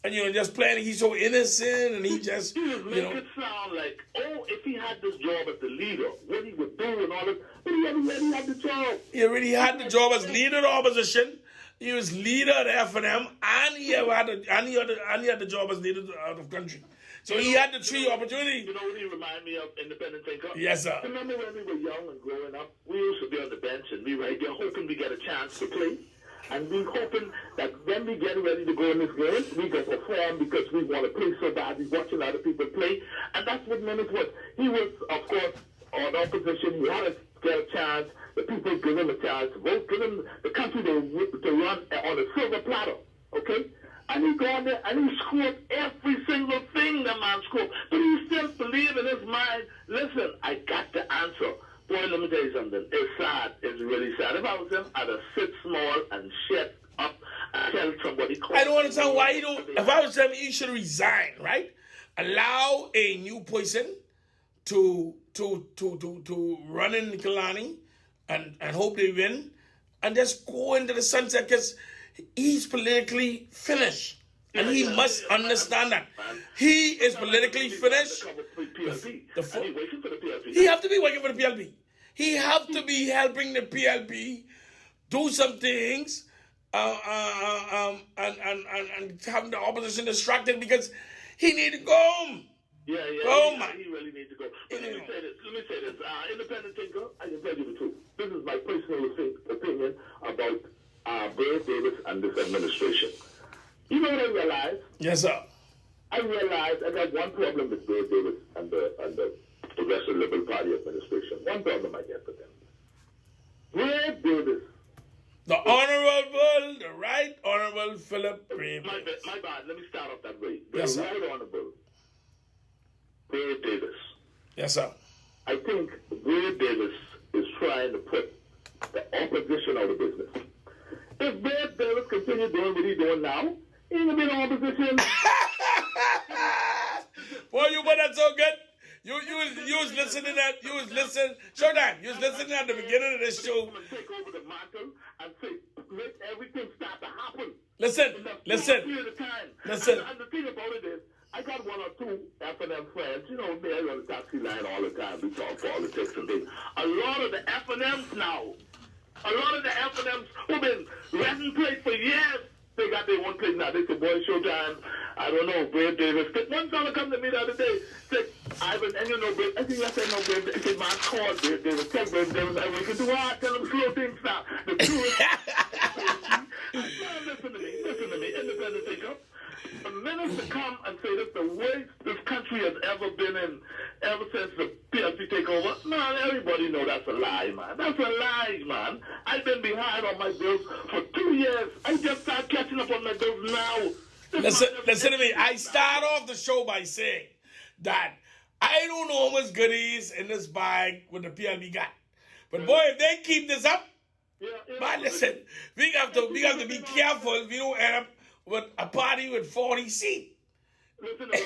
And, you know, just playing, he's so innocent, and he just, You you make know. it sound like, oh, if he had this job as the leader, what he would do and all this. But he already had the job. He already had the job as leader of the opposition. He was leader of the F&M, and he had the job as leader of the country. So he had the three opportunities. You know what he reminded me of, independent thinker? Yes, sir. Remember when we were young and growing up, we used to be on the bench and we were right there hoping we get a chance to play. And we hoping that when we get ready to go in this game, we can perform because we want to play so bad. We're watching other people play. And that's what Menace was. He was, of course, on opposition. He had to get a chance. The people give him a chance to vote, give him the country to run on a silver platter. Okay? And he gone there and he scored every single thing the man scored. But he still believed in his mind, listen, I got the answer. Boy, let me tell you something. It's sad. It's really sad. If I was him, I'd have sit small and shut up and tell somebody. I don't understand why he don't. If I was him, he should resign, right? Allow a new person to run in Kalani and hope they win, and just go into the sunset because he's politically finished. And he must understand that. He is politically finished. He have to be working for the PLP. He have to be helping the PLP do some things and having the opposition distracted because he need to go home. Yeah, Oh, my. he really needs to go. But let me say this. Independent thinker, I can tell you the truth. This is my personal opinion about Brad Davis and this administration. You know what I realized? Yes, sir. I realized I got one problem with Brad Davis and the rest of the Liberal Party administration. One problem I get with them. Brad Davis. The Honorable, the Right Honorable Philip Davis. My bad. Let me start off that way. The Yes, sir. Right Honorable Brad Davis. Yes, sir. I think Brad Davis is trying to put the opposition out of business. If Brad Davis continue doing what he's doing now, he ain't gonna be in opposition. Boy, you put that so good. You was listening at Showtime. You was listening at the beginning of this show. I'm gonna take over the mantle and say, make everything start to happen. Listen. And the thing about it is, I got one or two F&M friends, you know, they're on the taxi line all the time. We talk politics and things. A lot of the F&Ms now, who've been renting plates for years, they got their one plate now. They said, boy, Showtime, I don't know, Brad Davis. One fella come to me the other day, said, Ivan, and you know, Brad, I think I said, no, Brad Davis. He said, man, call Brad Davis. Tell Brad Davis, I we can do hard, tell him slow things down. The truth listen to me, independent thinker. A minute to come and say this the worst this country has ever been in ever since the PLC takeover. Man, everybody know that's a lie, man. That's a lie, man. I've been behind on my bills for 2 years. I just started catching up on my bills now. Listen to me. I start off the show by saying that I don't know how much goodies in this bag with the PLB got. But boy, if they keep this up, man, listen, we have to be careful if we don't end up with a party with 40 seats. Listen to that.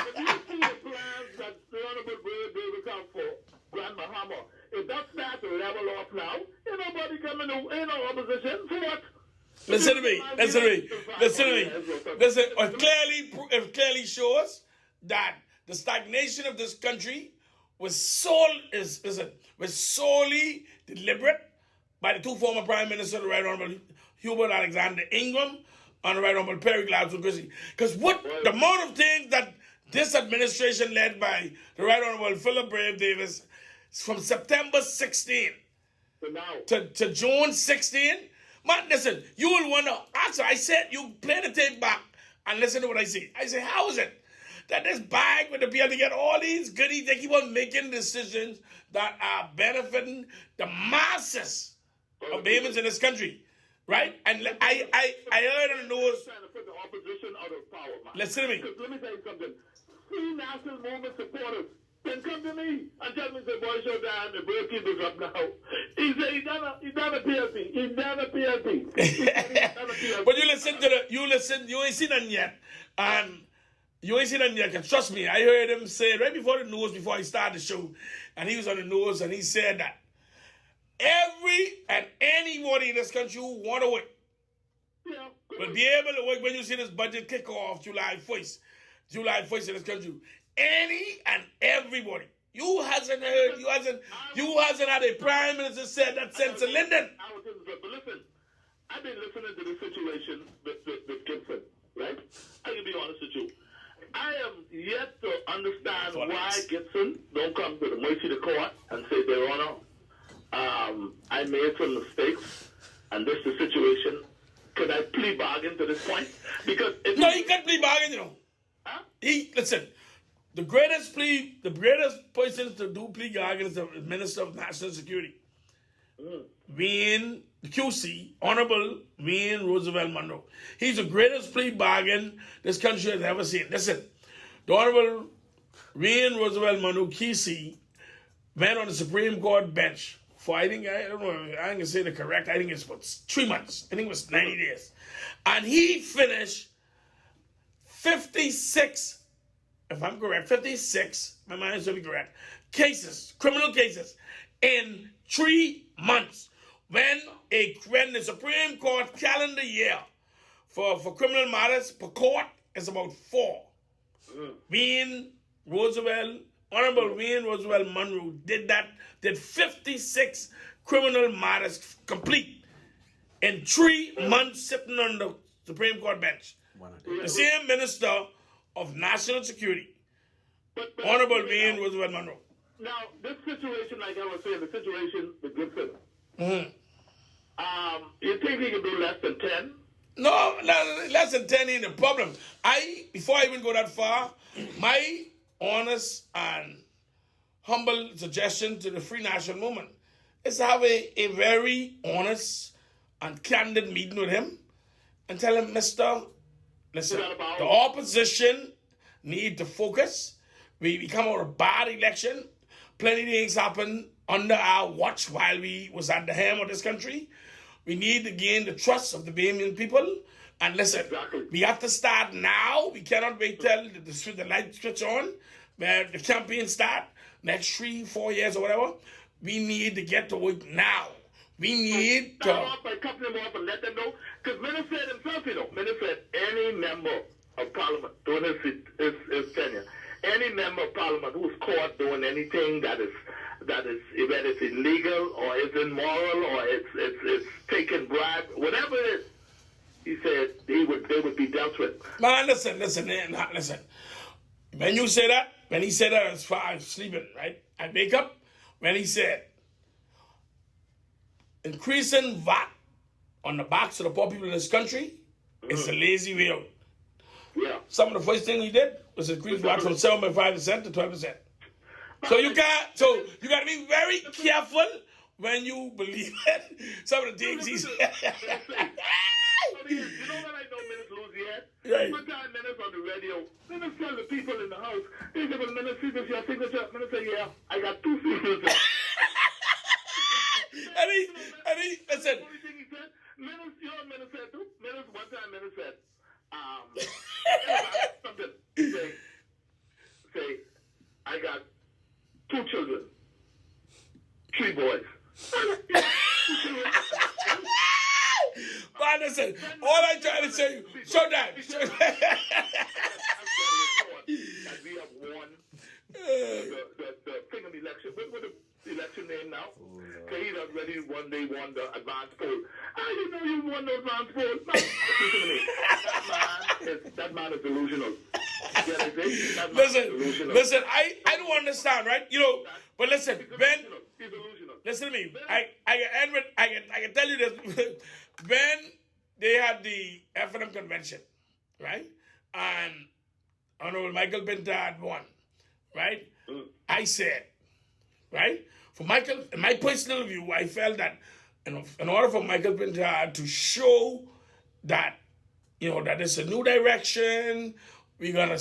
If you see the plans that the Honorable Brave David come for Grand Bahama, if that starts to level off now, ain't nobody coming to, ain't no opposition for what? Listen to me. Listen to me. Listen to me. Listen. It clearly shows that the stagnation of this country was solely deliberate by the two former prime ministers, the Right Honorable Hubert Alexander Ingram and the Right Honorable Perry Gladstone Christie. Because the amount of things that this administration led by the Right Honorable Philip Brave Davis from September 16 to June 16. Man, listen, you will wonder. Actually, I said, you play the tape back and listen to what I say. I say, how is it that this bag with the people to get all these goodies, they keep on making decisions that are benefiting the masses of Bahamians in this country, right? And I heard on the news. Trying to put the opposition out of power, man. Listen to me. Because let me tell you something. Free national movement supporters then come to me and tell me, say, boy, show down the brave keepers up now. He said he done a PLP. He done a PLP. But you ain't seen none yet. And you ain't seen none yet. Cause trust me, I heard him say right before the news, before he started the show, and he was on the news and he said that every and anybody in this country who want to work will be able to work when you see this budget kick off July 1st in this country. Any and everybody. You hasn't heard, you hasn't had a prime minister said that since Lyndon. But listen, I've been listening to the situation with Gibson, right? I can be honest with you. I am yet to understand why Gibson don't come to the mercy of the court and say, Their Honor, I made some mistakes and this is the situation. Could I plea bargain to this point? Because no, he can't plea bargain, you know. Huh? Listen. The greatest person to do plea bargain is the Minister of National Security. Wayne QC, Honorable Wayne Roosevelt Monroe. He's the greatest plea bargain this country has ever seen. Listen, the Honorable Wayne Roosevelt Monroe QC went on the Supreme Court bench for, I don't know, I ain't gonna say the correct, I think it's about 3 months. I think it was 90 days. And he finished 56, if I'm correct, 56, my mind should be correct, criminal cases, in 3 months. When the Supreme Court calendar year for criminal matters per court is about 4. Honorable Wayne Roosevelt Monroe did 56 criminal matters complete in 3 months sitting on the Supreme Court bench. The same Minister of National Security, Honorable Wayne Roosevelt Monroe. Now, this situation, like I was saying, the situation with Gibson, you think he can do less than 10? No, less than 10 ain't the problem. Before I even go that far, my honest and humble suggestion to the Free National Movement is to have a very honest and candid meeting with him and tell him, Mister, listen, the opposition need to focus. We come out of a bad election. Plenty of things happened under our watch while we was at the helm of this country. We need to gain the trust of the Bahamian people. And listen, we have to start now. We cannot wait till the light switch on, where the campaign start next 3-4 years or whatever. We need to get to work now. We need to... I cut them off and let them know. Because Minister said himself, Minister said any member of Parliament during his tenure, any member of Parliament who's caught doing anything that is whether it's illegal or it's immoral or it's taking bribe, whatever it is, he said they would be dealt with. Man, listen. When he said that as far as sleeping, right? I wake up when he said increasing VAT on the backs of the poor people in this country is a lazy way out. Yeah. Some of the first thing he did was increase VAT from 7.5% to 12%. So you got to be very careful when you believe it. Some of the things he said. You know what I know Minister lose yet? Right. One time Minister on the radio, Minister tell the people in the house, they said, well, Minister, this is your signature. Minister, yeah, I got 2 signatures. and he listen. The only thing he said, Minister, you know what Minister said too? One time Minister said, something. boys. Man, listen, all I try to say, show that. That we have won the thing of the election. What the election name now? So he already won. They won the advance poll. How you know you won the advance poll? No, listen to me. That man is delusional. Listen, I don't understand, right? You know, but listen, Ben, he's delusional. listen to me. I can tell you this. Ben, they had the F&M convention, right? And Honorable Michael Bentard won, right? I said, right? For Michael, in my personal view, I felt that in order for Michael Bentard to show that, you know, that it's a new direction, we're gonna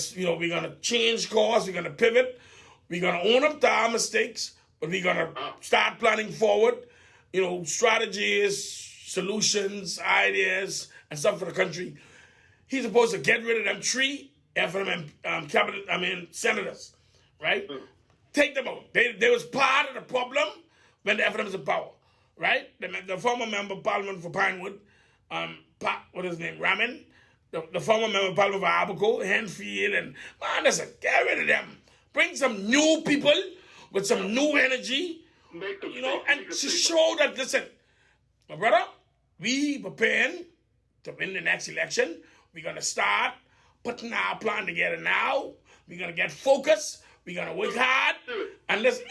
change course, we're gonna pivot, we're gonna own up to our mistakes, but we're gonna start planning forward, you know, strategies, solutions, ideas, and stuff for the country. He's supposed to get rid of them 3 F&M senators, right? Take them out. They was part of the problem when the F&M was in power, right? The former member of Parliament for Pinewood, what is his name, Ramin, the former member of Parliament for Abaco, Henfield, and man, listen, get rid of them. Bring some new people with some new energy, you know, and to show that, listen, my brother, we preparing to win the next election. We're going to start putting our plan together now. We're going to get focused. We're going to work hard. And listen,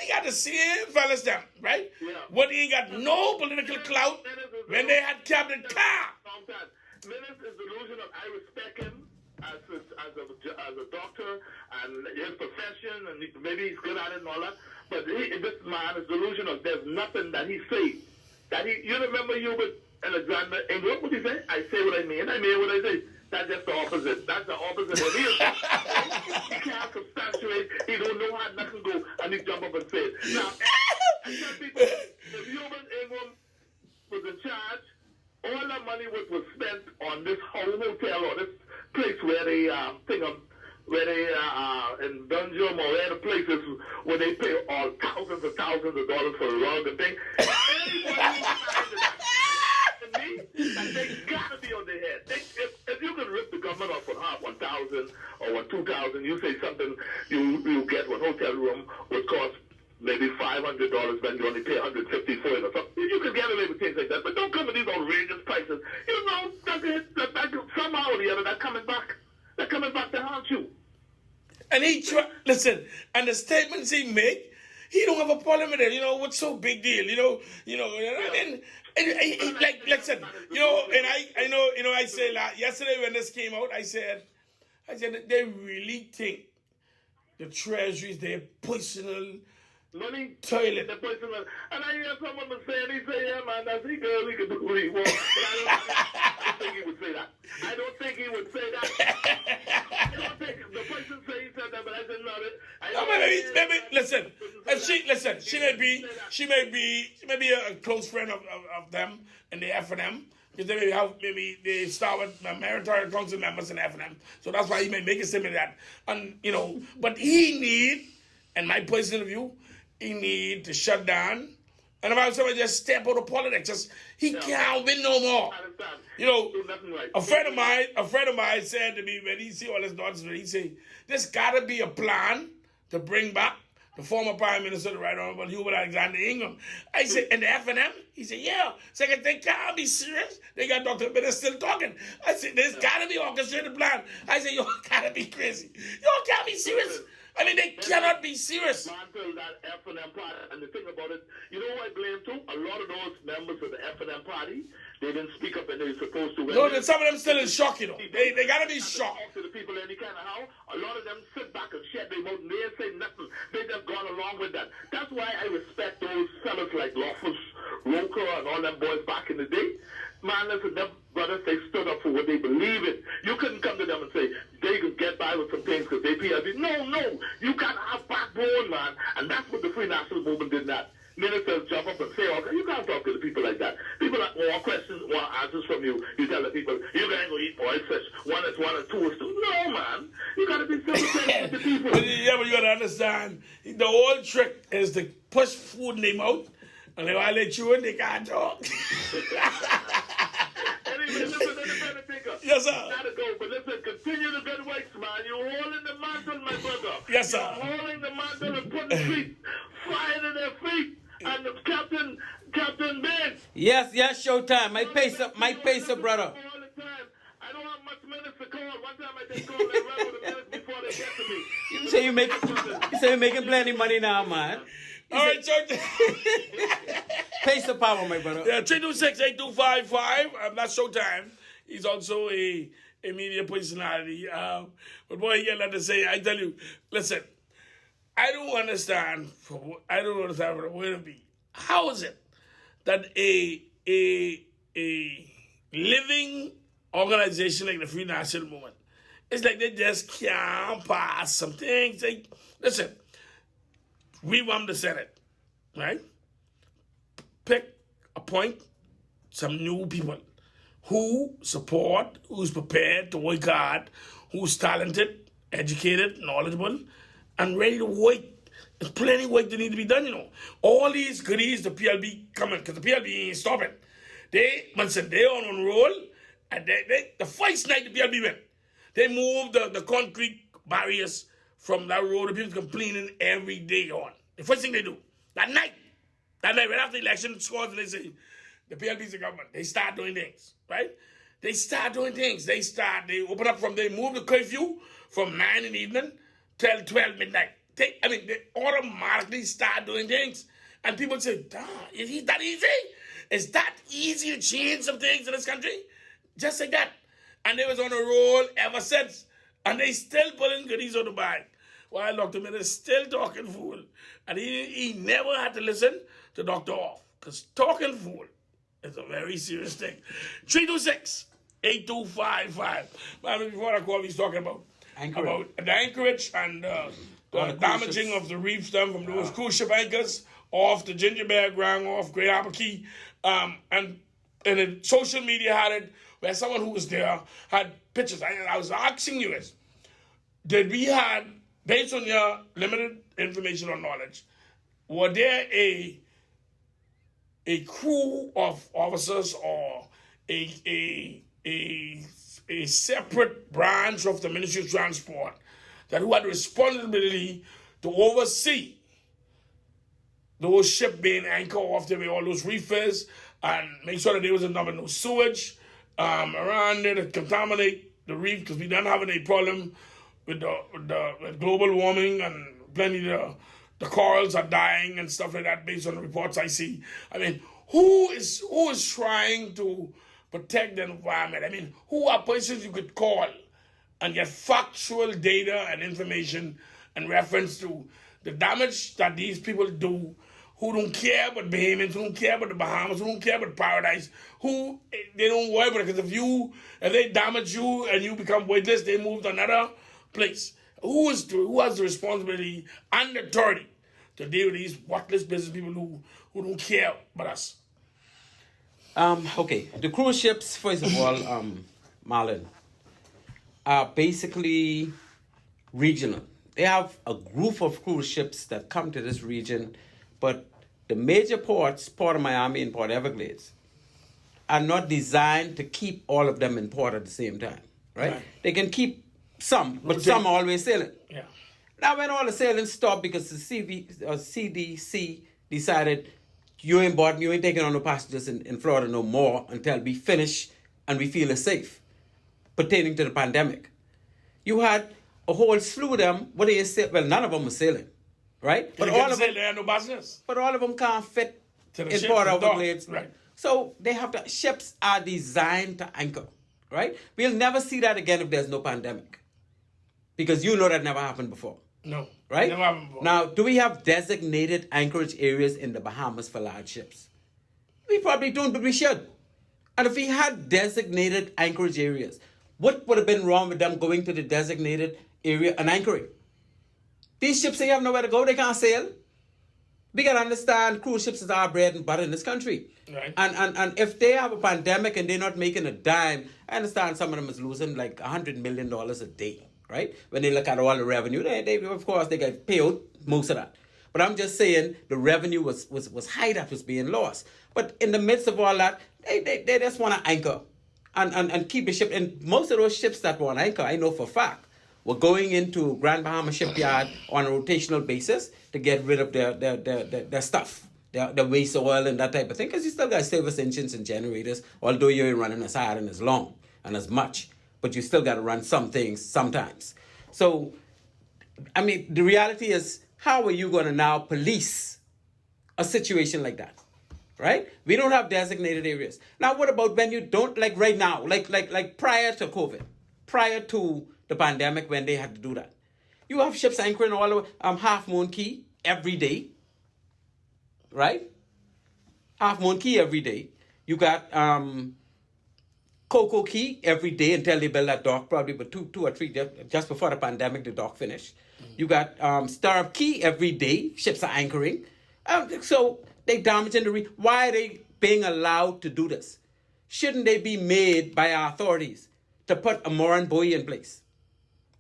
he got the same fellas them, right? Yeah. But he ain't got no political clout when they had Capt. Menace is delusional. I respect him as a doctor and his profession, and maybe he's good at it and all that. But this man is delusional. There's nothing that he says. You remember you with Alexander Ingram? What did he say? I say what I mean. I mean what I say. That's just the opposite. That's the opposite. He can't substantiate. He don't know how nothing go, and he jump up and say it. Now, I tell people, if Human Ingram was in charge, all that money was spent on this whole hotel or this place where they in Dungeon or where the places where they pay all thousands of dollars for a rug and thing. They gotta be on their head. If you can rip the government off for half 1,000 or 2,000, you say something you get one hotel room would cost maybe $500 when you only pay $150 for it or something. You can get away with things like that, but don't come with these outrageous prices. You know, that somehow or the other, they're coming back. They're coming back to haunt you. And listen, and the statements he make, he don't have a problem with it. You know, what's so big deal? I mean, listen, you know, and I say that yesterday when this came out, I said that they really think the Treasury is their personal money, toilet. The personal, and I hear someone was saying, yeah, man, that's he girl, he can do what he wants. But I don't think he would say that. I don't think he would say that. I don't think the person say he said that, but I didn't know it. Maybe listen. She may be a close friend of them in the F&M. Because they start with Maritime Council members in F&M. So that's why he may make a statement that. And, you know, but he need, in my personal view, he need to shut down. And about somebody just step out of politics. He can't win no more. You know, a friend of mine said to me when he see all this nonsense, he say, there's gotta be a plan to bring back the former Prime Minister, the Right Honorable Hubert Alexander Ingram. I said, in the F&M? He said, yeah. Second, they can't be serious. They got Dr. Bennett still talking. I said, there's gotta be orchestrated plan. I said, y'all gotta be crazy. Y'all can't be serious. I mean, they cannot be serious. Until that F&M party, and the thing about it, you know who I blame too? A lot of those members of the F&M party, they didn't speak up and they were supposed to. No, some of them still in shock, you know. They gotta be shocked. Talk to the people any kind of how. A lot of them sit back and shut their mouth and they ain't say nothing. They just gone along with that. That's why I respect those fellas like Lawfus, Roker, and all them boys back in the day. Man, listen, them brothers, they stood up for what they believe in. You couldn't come to them and say, they can get by with some things because they PLD. No. You got to have backbone, man. And that's what the Free National Movement did not. Ministers jump up and say, okay, you can't talk to the people like that. People that want questions, want answers from you. You tell them, people, you gotta go eat boiled fish. One is one and two is two. No, man. You gotta be sympathetic with the people. But you gotta understand, the whole trick is to push food in their mouth, and they want to let you in, they can't talk. Anyway, listen, thinker. Yes, sir. Gotta go, but listen, continue the good works, man. You're holding the mantle, my brother. Yes, sir. You're holding the mantle and putting feet, fire to their feet. And the Captain Bain. Yes, Showtime. My pace up, brother. All the time. I don't have much minutes to call. One time I just called and run with the minutes before they get to me. You say you're making plenty money now, man. All right, so Pace of power, my brother. yeah, 326-8255. That's Showtime. He's also a media personality. But boy, he got nothing to say. I tell you, listen, I don't understand for what it would be. How is it that a living organization like the Free National Movement, it's like they just can't pass some things. Listen, revamp the Senate, right? Appoint some new people who support, who's prepared to work hard, who's talented, educated, knowledgeable, and ready to work. There's plenty of work that need to be done, All these goodies, the PLB coming, because the PLB ain't stopping. They on one roll, and the first night the PLB went, they moved the concrete barriers from that road. The people complaining every day on. The first thing they do, that night, right after the election scores, they say, the PLB is the government. They start doing things, right? They start doing things. They open up they move the curfew from 9 in the evening till 12 midnight. They automatically start doing things. And people say, is it that easy? Is that easy to change some things in this country? Just like that. And they was on a roll ever since. And they still pulling goodies on the bag. While Dr. Miller is still talking fool. And he never had to listen to Dr. Off. Because talking fool is a very serious thing. 326-8255. Before I call, he's talking about the anchorage and the damaging of the reefs done from those cruise ship anchors off the Ginger Bear Ground, off Great Harbor Key. And the social media had it where someone who was there had pictures. I was asking you this. Did we had, based on your limited information or knowledge, were there a crew of officers or a separate branch of the Ministry of Transport who had responsibility to oversee those ships being anchored off there with all those reefers and make sure that there was no sewage around there to contaminate the reef, because we don't have any problem with the global warming and plenty of the corals are dying and stuff like that based on the reports I see. I mean, who is trying to protect the environment? I mean, who are persons you could call and get factual data and information and reference to the damage that these people do, who don't care about Bahamians, who don't care about the Bahamas, who don't care about paradise, who they don't worry about it, because if they damage you and you become weightless, they move to another place. Who has the responsibility and authority to deal with these worthless business people who don't care about us? Okay, the cruise ships, first of all, Marlon, are basically regional. They have a group of cruise ships that come to this region, but the major ports, Port of Miami and Port Everglades, are not designed to keep all of them in port at the same time, right? They can keep some, but some are always sailing. Yeah. Now, when all the sailing stopped because the CDC decided you ain't taking on no passengers in Florida no more until we finish and we feel it's safe, pertaining to the pandemic. You had a whole slew of them. None of them were sailing, right? But all of them, they had no business. But all of them can't fit in Port Everglades. Right. So ships are designed to anchor, right? We'll never see that again if there's no pandemic, because you know that never happened before. No. Right? Never happened before. Now, do we have designated anchorage areas in the Bahamas for large ships? We probably don't, but we should. And if we had designated anchorage areas, what would have been wrong with them going to the designated area and anchoring? These ships, they have nowhere to go. They can't sail. We gotta understand cruise ships is our bread and butter in this country. Right. And if they have a pandemic and they're not making a dime, I understand some of them is losing like $100 million a day, right? When they look at all the revenue, they of course they get paid most of that. But I'm just saying the revenue was high that was being lost. But in the midst of all that, they just want to anchor and keep the ship. And most of those ships that were on anchor, I know for a fact, were going into Grand Bahama shipyard on a rotational basis to get rid of their stuff, their waste oil and that type of thing. Because you still got service engines and generators, although you ain't running as hard and as long and as much. But you still got to run some things sometimes. So, I mean, the reality is, how are you going to now police a situation like that? Right? We don't have designated areas. Now, what about when you don't, like right now, like prior to COVID, prior to the pandemic when they had to do that? You have ships anchoring all over Half Moon Key every day. Right? Half Moon Key every day. You got Coco Key every day until they build that dock, probably but two or three, just before the pandemic, the dock finished. You got Startup Key every day. Ships are anchoring. So they damaging the why are they being allowed to do this? Shouldn't they be made by our authorities to put a mooring buoy in place?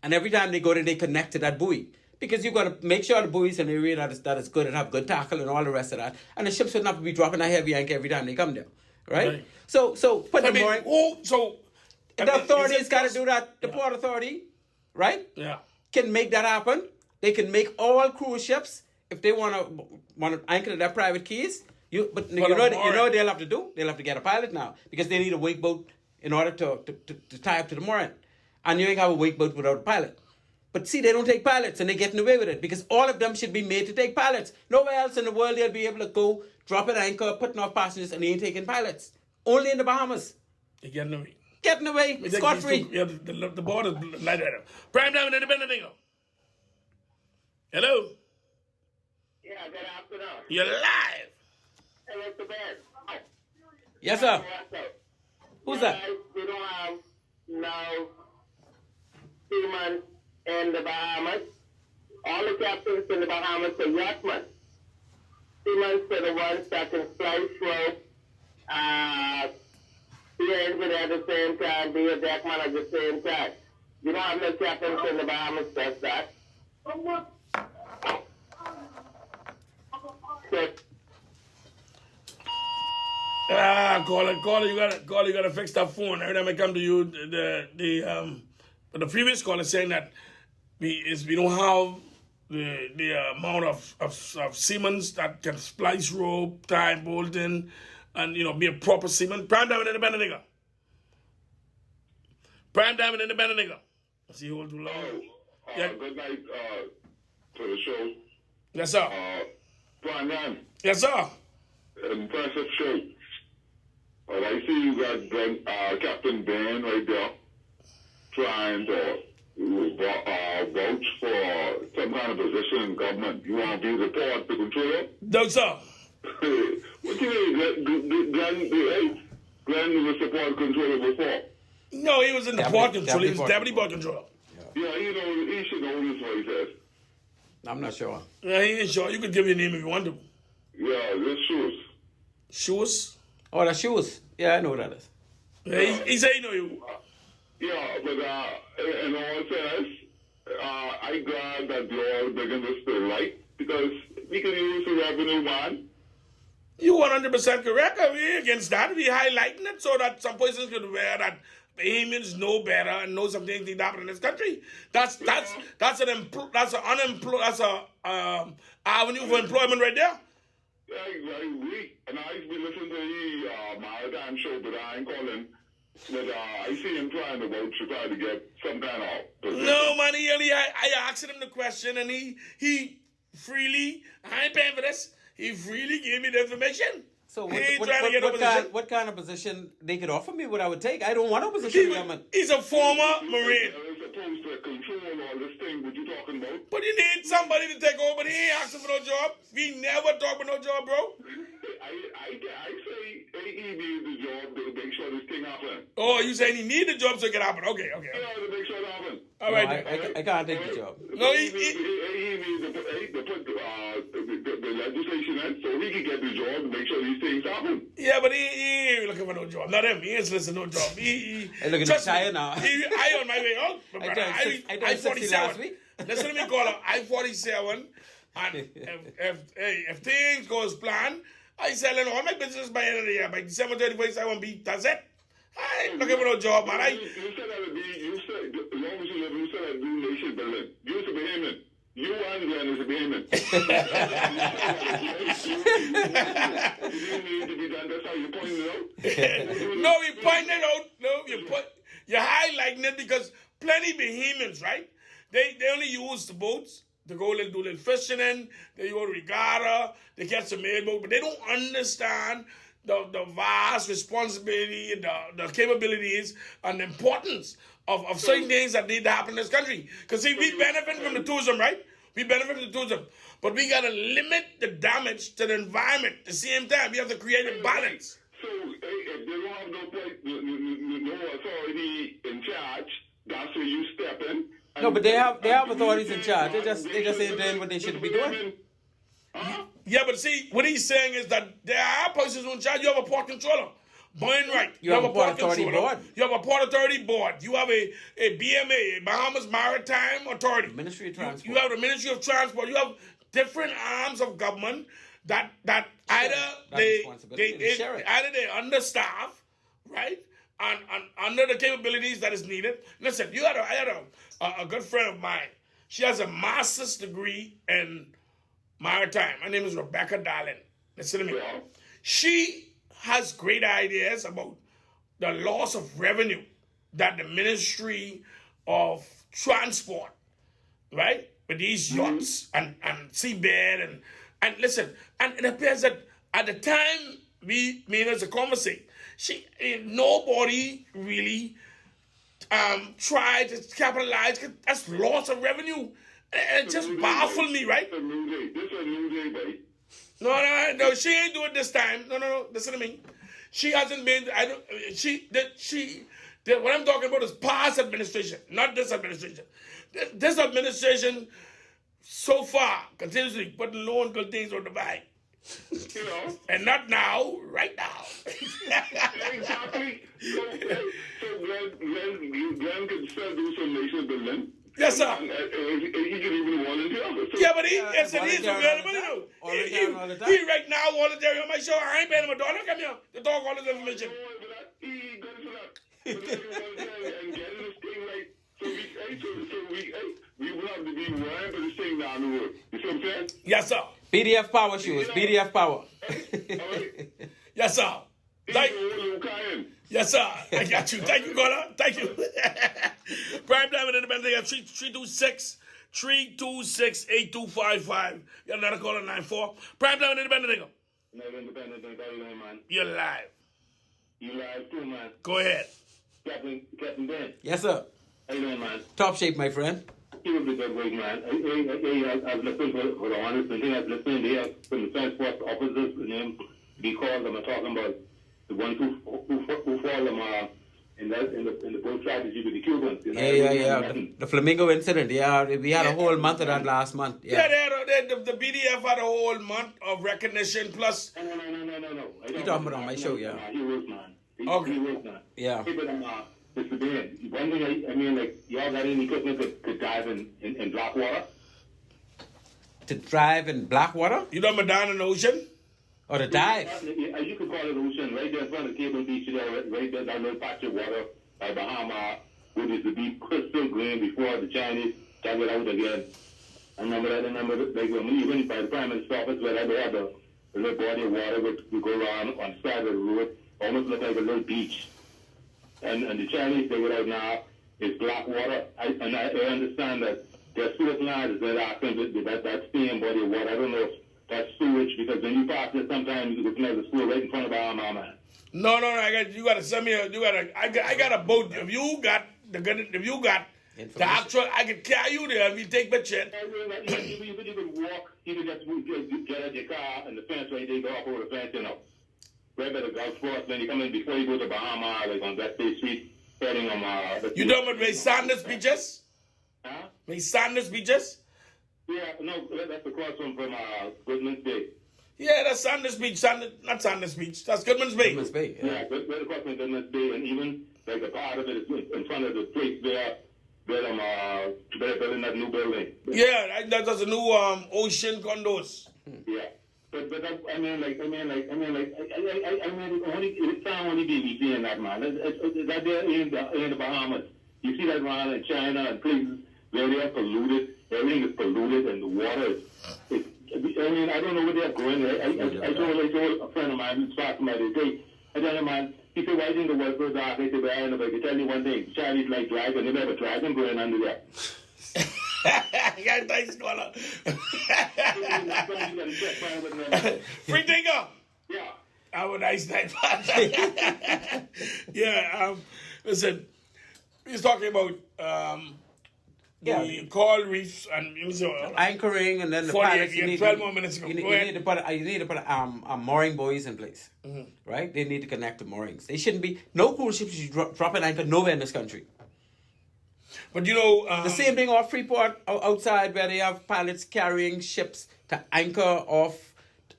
And every time they go there, they connect to that buoy. Because you've got to make sure the buoy's in an area that is good and have good tackle and all the rest of that. And the ships should not be dropping a heavy anchor every time they come there. Right? So put the mooring. The authorities got to do that. The port authority, right? Yeah. Can make that happen. They can make all cruise ships, if they want to anchor their private keys. You know they'll have to do? They'll have to get a pilot now because they need a wake boat in order to tie up to the mooring. And you ain't have a wake boat without a pilot. But see, they don't take pilots and they're getting away with it because all of them should be made to take pilots. Nowhere else in the world they'll be able to go, drop an anchor, putting off passengers, and they ain't taking pilots. Only in the Bahamas. They're getting away. Getting away. It's scot-free. Yeah, the border's like that. Prime Time and Independent. Hello? Yeah, good afternoon. You're live. Hey, Mr. Ben. Yes, sir. Who's that? We don't have no seamen in the Bahamas. All the captains in the Bahamas are yachtmen. Seamen are the ones that can splice rope, be an engineer at the same time, be a deckman at the same time. You don't have no captains in the Bahamas does that. Caller, you gotta fix that phone. Every time I come to you, the previous caller saying that we don't have the amount of seamen that can splice rope, tie bolting, and be a proper seaman. Prime Time and Independent nigga. Prime Time and Independent nigga. I see you hold too long. Yeah. Good night to the show. Yes, sir. Prime Time. Yes, sir. Impressive show. I see you got Captain Bain right there trying to vouch for some kind of position in government. You want to be the port to control it? No, sir. What do you mean? Glenn was the port controller before. No, he was in the port control. He was deputy port controller. Yeah, he should know this what he says. I'm not sure. Yeah, he ain't sure. You could give your name if you want to. Yeah, this shoes. Shoes? Oh, the shoes. Yeah, I know what that is. Yeah, he said he know you. Yeah, but in all sense, I'm glad that you're bringing this to light because we can use the revenue man. You 100% correct. We against that. We highlighting it so that some persons could wear that Bahamians know better and know some things that happen in this country. That's an avenue for employment right there. Yeah, exactly. And I've been listening to the Maritime show, but I ain't calling. But I see him trying to vote to try to get some kind of position. No, man, I asked him the question and he freely, I ain't paying for this, he freely gave me the information. So what kind of position they could offer me, what I would take? I don't want a position in government. He's a former Marine. They're supposed to control all this thing what you talking about. But you need somebody to take over, but he ain't asking for no job. We never talk about no job, bro. I say he needs the job to make sure this thing happens. Oh, you saying he need the job so it can happen? Okay. Yeah, to make sure it happens. All right. I can't take the job. No, he needs to put the legislation in so he can get the job to make sure these things happen. Yeah, but he ain't looking for no job. Not him. He ain't listening to no job. Hey, look at trust the me, China now. I on my way out. I turned 60 last week. Listen to me call up I-47. And if things go as planned, I selling all my business by end of the year. By December 31st, I won't be. That's it. I ain't looking for no job, man. You said that would be, you said, as long as you live, you said that new nation building. You was a Bahamian. You and Glenn is a Bahamian. You need to be done. That's how you pointed it out. No, we pointed out. No, you're highlighting it because plenty Bahamians, right? They only use the boats to go do little fishing in. They go to regatta. They catch a mailboat, but they don't understand the vast responsibility, the capabilities, and the importance of certain things that need to happen in this country. Because see, we benefit from the tourism, right? We benefit from the tourism. But we got to limit the damage to the environment. At the same time, we have to create a balance. So, if they don't have no authority in charge, that's where you step in. No, but they have authorities in charge. They just ain't doing what they should be doing. Yeah, but see, what he's saying is that there are persons in charge. You have a port controller. Born right. You have a port authority board. You have a port authority board. You have a BMA, a Bahamas Maritime Authority. Ministry of Transport. You have the Ministry of Transport. You have different arms of government that either they understaff, right? And under the capabilities that is needed. Listen, I had a good friend of mine. She has a master's degree in maritime. Her name is Rebecca Darling. Listen to me. She has great ideas about the loss of revenue that the Ministry of Transport, right, with these yachts and seabed and listen, and it appears that at the time we made as a conversation, nobody really tried to capitalize. That's loss of revenue. It just baffled me, right? This is a new day, buddy. No, she ain't doing it this time. No, listen to me. She hasn't been, what I'm talking about is past administration, not this administration. This administration, so far, continuously putting low and good things on the bag. You know? And not now, right now. Exactly. So Glenn can still do some nation building. Yes, sir. He can even volunteer. Yeah, but he's available. He right now volunteering on my show. I ain't paying him $1. Come here to talk all this information. He good for that. But then he volunteer and getting this thing right. So we will have to be worried for this thing down the road. You see what I'm saying? Yes, sir. BDF power shoes. BDF power. Yes, sir. Yes, sir. I got you. Thank you, Gordon. Thank you. Prime time and independent. 326-8255. You got another call at 94. Prime time and independent. Man. You're live. You live too, man. Go ahead. Captain Ben. Yes, sir. How you doing, man? Top shape, my friend. You will be good, great, man. I've listened for the honest thing. I've listened here from the transport officers, the name, because I'm talking about the ones who fall them in the boat strategy with the Cubans. You know, Yeah. The Flamingo incident. Yeah, we had a whole month of that last month. Yeah, the BDF had a whole month of recognition plus. No. You talking about on my show, yeah. He was, man. Okay. He was, man. Yeah. Hey, but Mr. Ben, one thing I mean, like, y'all got any equipment to dive in black water? To drive in black water? You know, down in the ocean? Or to dive? You could call it ocean, right there in front of Cable Beach, there, right there, that little patch of water by Bahamas, which is to be crystal green before the Chinese dug it out again. I remember that, like, even by the Prime Minister's office, where they had the little body of water would go around on the side of the road, almost look like a little beach. And the Chinese dig it out now is black water. I understand that there's certain lines that I think that staying body of water. I don't know if that's sewage, because when you pass it, sometimes you can smell the sewer right in front of our man. No. You gotta send me I got a boat. If you got the actual, I can carry you there and we take picture. You can walk. You can just get out your car and the fence right there, go up over the fence, you know. Right by the golf course, then you come in before you go to Bahamas, like on that State Street, heading on You know what Ray Sanders beaches? Huh? Ray Sanders beaches? Yeah, no, that's across from Goodman's Bay. Yeah, that's Sanders Beach. Not Sanders Beach. That's Goodman's Bay. Goodman's Bay, yeah. Yeah, right across from Goodman's Bay, and even like a part of it is in front of the place there. They're building that new building. Yeah, that's a new ocean condos. Yeah, but I mean, it can't only be me seeing that, man. It's that there in the Bahamas. You see that around in China and places where they are polluted. Everything is polluted, and the water is. I mean, I don't know what they're growing. I told a friend of mine who's far from my day. I told him, man. He said, why do you think the world so dark? I said, well, I don't know, but I can tell you one thing. Chinese like dragon. They have a dragon growing under there. Yeah, nice scholar. Free thinker. Yeah. Have a nice night. Yeah, listen, he's talking about the coral reefs and anchoring, and then the 48, pilots. yeah, 12 more minutes ago. You Go ahead. need to put mooring buoys in place, right? They need to connect the moorings. They shouldn't be no cruise ships should drop an anchor nowhere in this country. But you know, The same thing off Freeport outside, where they have pilots carrying ships to anchor off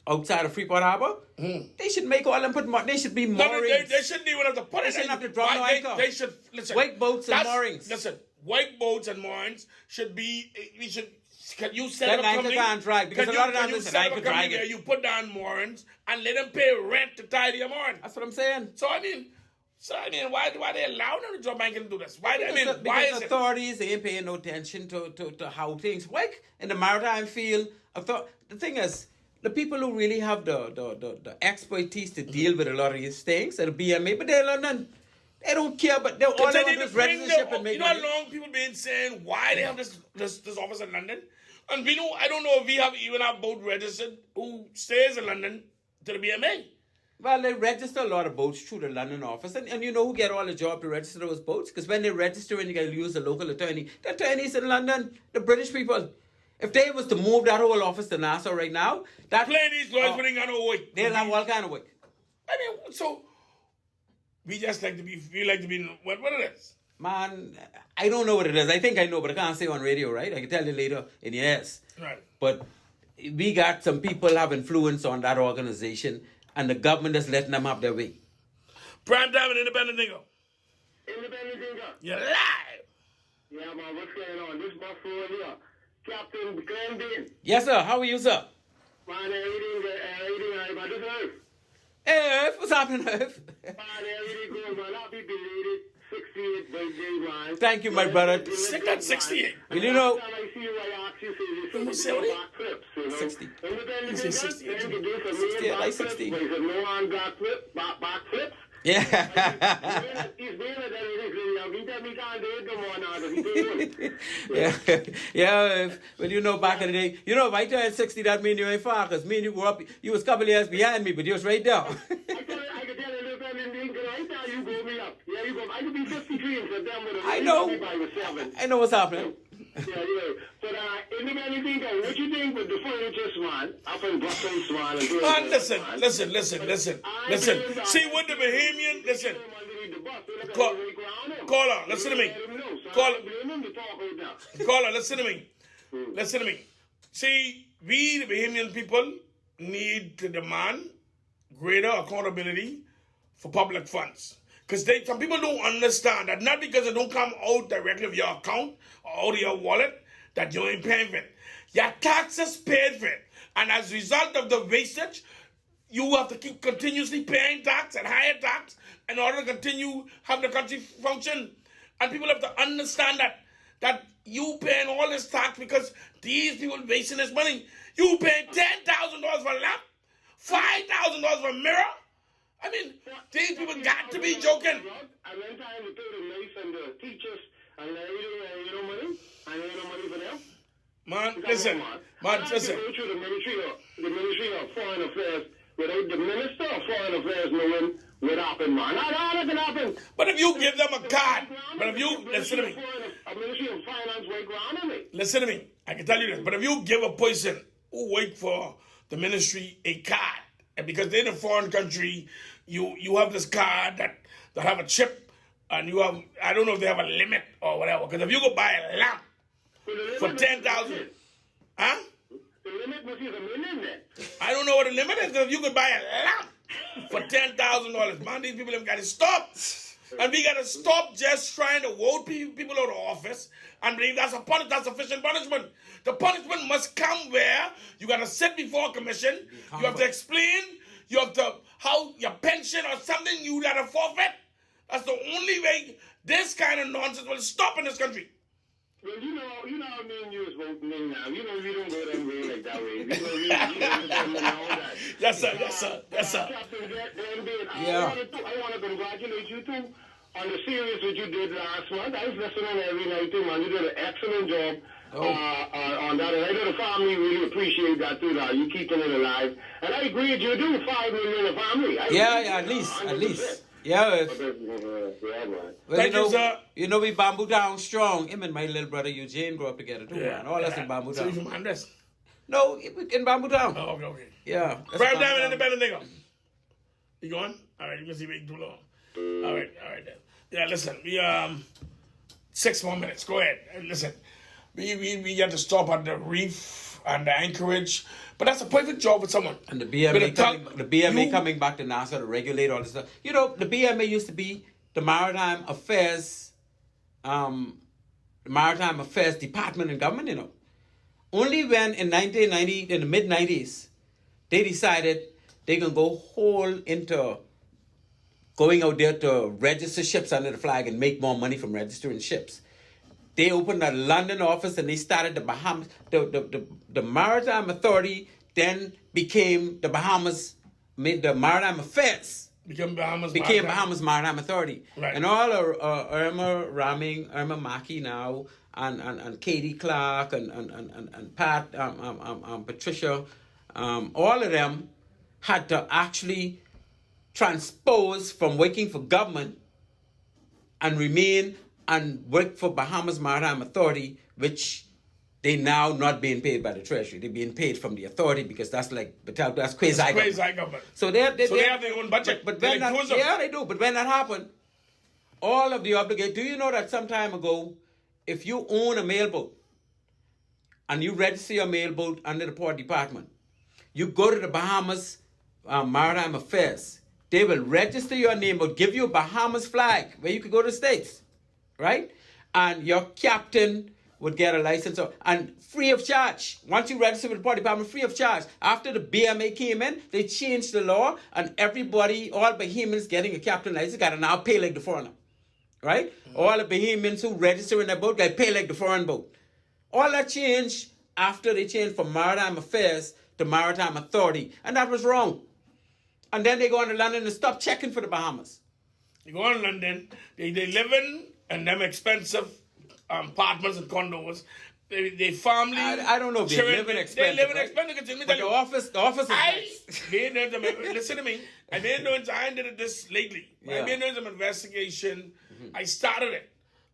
outside of Freeport Harbor. They should make all them put. They should be moorings. they shouldn't even have to put They it. shouldn't have to drop no anchor. They should listen. Wake boats and moorings. Listen, wake boats and moorings should be. We should. Can you set That up a anchor company? can't drag, because Can a lot of can times you it's an set up anchor a company dragging. there, you put down moorings and let them pay rent to tie their moorings. That's what I'm saying. So I mean, why they allow them to drop anchor and do this? Why Because why is it? authorities, they ain't paying no attention to how things work in the maritime field. The thing is, the people who really have the expertise to deal with a lot of these things are the BMA, but they're in London. They don't care, but all they want is register ship and make You know how money. long people been saying why they have this office in London? And we know, I don't know if we have even our boat registered who stays in London to the BMA. Well, they register a lot of boats through the London office, and you know who get all the job to register those boats? Because when they register and you got to use the local attorney, the attorneys in London, the British people. If they was to move that whole office to Nassau right now, that Playing these lawyers putting on a weight. they'll have all kind of work. I mean, so we just like to be, what it is. Man, I don't know what it is. I think I know, but I can't say on radio, right? I can tell you later in years. Right. But we got some people have influence on that organization, and the government is letting them have their way. Prime time and independent nigga. Independent thinker. You're live. Yeah, man, what's going on? This is my phone here. Captain GLEN BAIN. Yes, sir. How are you, sir? Man, everything about this earth. Hey, Irv, what's happening, Irv? Man, everything good, man. Happy belated 68th birthday, man. Thank you, my brother. Sick at 68. Well, you know, Every time I see you, I ask you, say, You you say do what? backflips, you know. 60. Independent You say thinker, 68. then you do some 68, main like backflips, 60. but he said no on backflips. Yeah. He's doing it every day. He tell me can't do it no more now, but he's doing it. Yeah. Well, you know, back in the day, you know, if I turned 60, that means you ain't far, because me and you grew up, you was a couple of years behind me, but you was right there. I could tell you independent thinker right now, you go me up. Yeah, you go. I could be 53 in September. I know. I know what's happening. Yeah. But independent thinker, what you think with the furniture man up in Brussels man? Man, listen. See, with the Bahamian, listen. Caller, listen to me. Caller, listen to me. See, we, the Bahamian people, need to demand greater accountability for public funds. Because some people don't understand that not because it don't come out directly of your account or out of your wallet that you ain't paying for it. Your taxes paid for it. And as a result of the wastage, you have to keep continuously paying tax and higher tax in order to continue having the country function. And people have to understand that you paying all this tax because these people wasting this money. You paying $10,000 for a lamp, $5,000 for a mirror. I mean, these people got to be joking. And one time we pay the nurse and the teachers and everything, money, and no money for them. Man, listen. Go through the Ministry of Foreign Affairs without the Minister of Foreign Affairs knowing what happened, man. That can happen. But if you give them a card, listen to me. A Ministry of Finance will grant me. Listen to me. I can tell you this. But if you give a person who work for the ministry a card, and because they're in a foreign country, you have this card that have a chip, and you have, I don't know if they have a limit or whatever. Because if you go buy a lamp for $10,000, Huh? The limit must be $1 million then. I don't know what the limit is, because you could buy a lamp for $10,000. Man, these people have got to stop. And we got to stop just trying to vote people out of office and believe that's sufficient punishment. The punishment must come where you got to sit before a commission, you have to explain, you have to, how your pension or something you got to forfeit. That's the only way this kind of nonsense will stop in this country. Well, you know how me and you is voting now. You know we don't go that way like that way. We that. Yes, sir. Yes, sir. Yes, sir. Captain GLEN BAIN, Yeah. I want to congratulate you too on the series that you did last month. I was listening every night too, man. You did an excellent job on that, and I know the family really appreciate that too. Now you keeping it alive, and I agree with you. Do 5 million a family. At least. Yeah. Yeah, man. Well, Thank you, sir. You know we Bamboo Town strong. Him and my little brother Eugene grew up together too, man. All us in Bamboo So you Town. from Andres? No, in Bamboo Town. Oh, okay. Yeah. that's Prime Bamboo time Town. independent nigga. You going? All right, you can see waiting too long. All right then. Yeah, listen, we 6 more minutes. Go ahead. Listen, we got to stop at the reef and the anchorage, but that's a perfect job for someone. And the With BMA coming back to NASA to regulate all this stuff. You know, the BMA used to be the Maritime Affairs Department in government, you know. Only when in 1990, in the mid-90s, they decided they can go whole into going out there to register ships under the flag and make more money from registering ships. They opened a London office and they started the Bahamas. The Maritime Authority then became the Bahamas, the Maritime Affairs. Became Bahamas Maritime Authority. Right. And all Irma Mackey now, and Katie Clark and Pat, Patricia, all of them had to actually transpose from working for government and remain and work for Bahamas Maritime Authority, which they now not being paid by the Treasury. They're being paid from the authority because that's quasi-government. So they have their own budget. But when they do. But when that happened, all of the obligation. Do you know that some time ago, if you own a mailboat and you register your mailboat under the Port Department, you go to the Bahamas Maritime Affairs. They will register your name, but give you a Bahamas flag where you could go to the States, right? And your captain would get a license, and free of charge. Once you register with the Port Department, free of charge. After the BMA came in, they changed the law, and everybody, all Bahamians getting a captain license, got to now pay like the foreigner, right? Mm-hmm. All the Bahamians who register in their boat, got to pay like the foreign boat. All that changed after they changed from Maritime Affairs to Maritime Authority, and that was wrong. And then they go on to London and stop checking for the Bahamas. You go on London, they live in them expensive apartments and condos. They family. I don't know if they live in expensive. They live in expensive. But the office is nice. Listen to me. I did this lately. Yeah. I made some investigation. Mm-hmm. I started it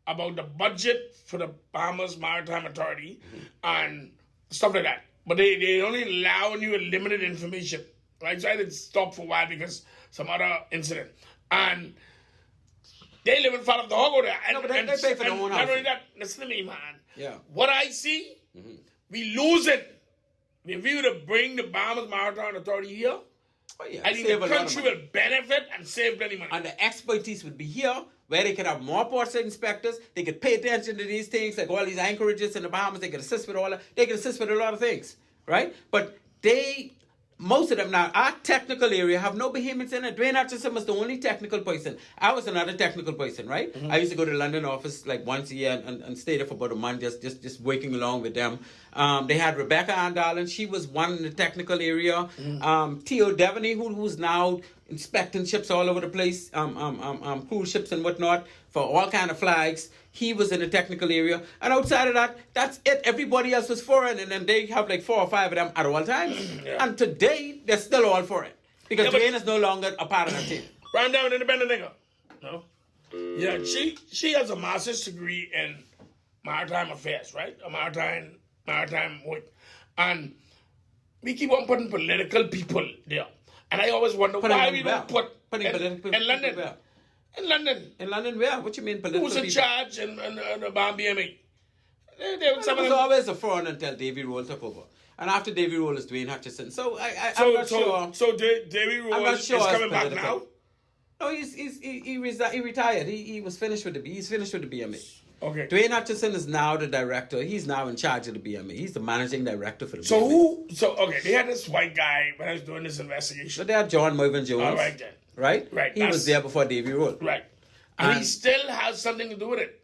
about the budget for the Bahamas Maritime Authority and stuff like that. But they only allow you limited information. Right? So I did stop for a while because some other incident. And they live in front of the hog over there. And, but they pay for their own house. Not only that, listen to me, man. Yeah. What I see, we lose it. If we were to bring the Bahamas Maritime Authority here, I think the country will benefit and save plenty money. And the expertise would be here, where they could have more port inspectors. They could pay attention to these things, like all these anchorages in the Bahamas. They could assist with all that. They could assist with a lot of things, right? But most of them now, our technical area have no Bahamians in it. Dwayne Atchison was the only technical person. I was another technical person, right? Mm-hmm. I used to go to the London office like once a year and stay there for about a month, just working along with them. They had Rebecca Andalin. She was one in the technical area. Mm-hmm. Theo Devaney, who's now inspecting ships all over the place, cruise ships and whatnot for all kind of flags. He was in the technical area. And outside of that, that's it. Everybody else was foreign. And then they have like 4 or 5 of them at all times. Yeah. And today, they're still all foreign. Because Dwayne is no longer a part of that team. Prime time independent nigga. No? Yeah, she has a master's degree in maritime affairs, right? A maritime work. And we keep on putting political people there. And I always wonder why we don't put in London. Where? In London. In London where? What you mean political people? Who's in charge in the BMA? They Well, it was always a front until Davy Roll took over. And after Davy Roll is Dwayne Hutchison. So I'm not sure. So Davy Roll I'm not sure is it's coming back political. now? No, he retired. He was finished with he's finished with the BMA. Okay. Dwayne Hutchison is now the director. He's now in charge of the BMA. He's the managing director for the So BMA. okay, they had this white guy when I was doing this investigation. So they had John Mervyn Jones. All right then. Right? Right, He was there before Davy Roll. Right. And he And- still has something to do with it.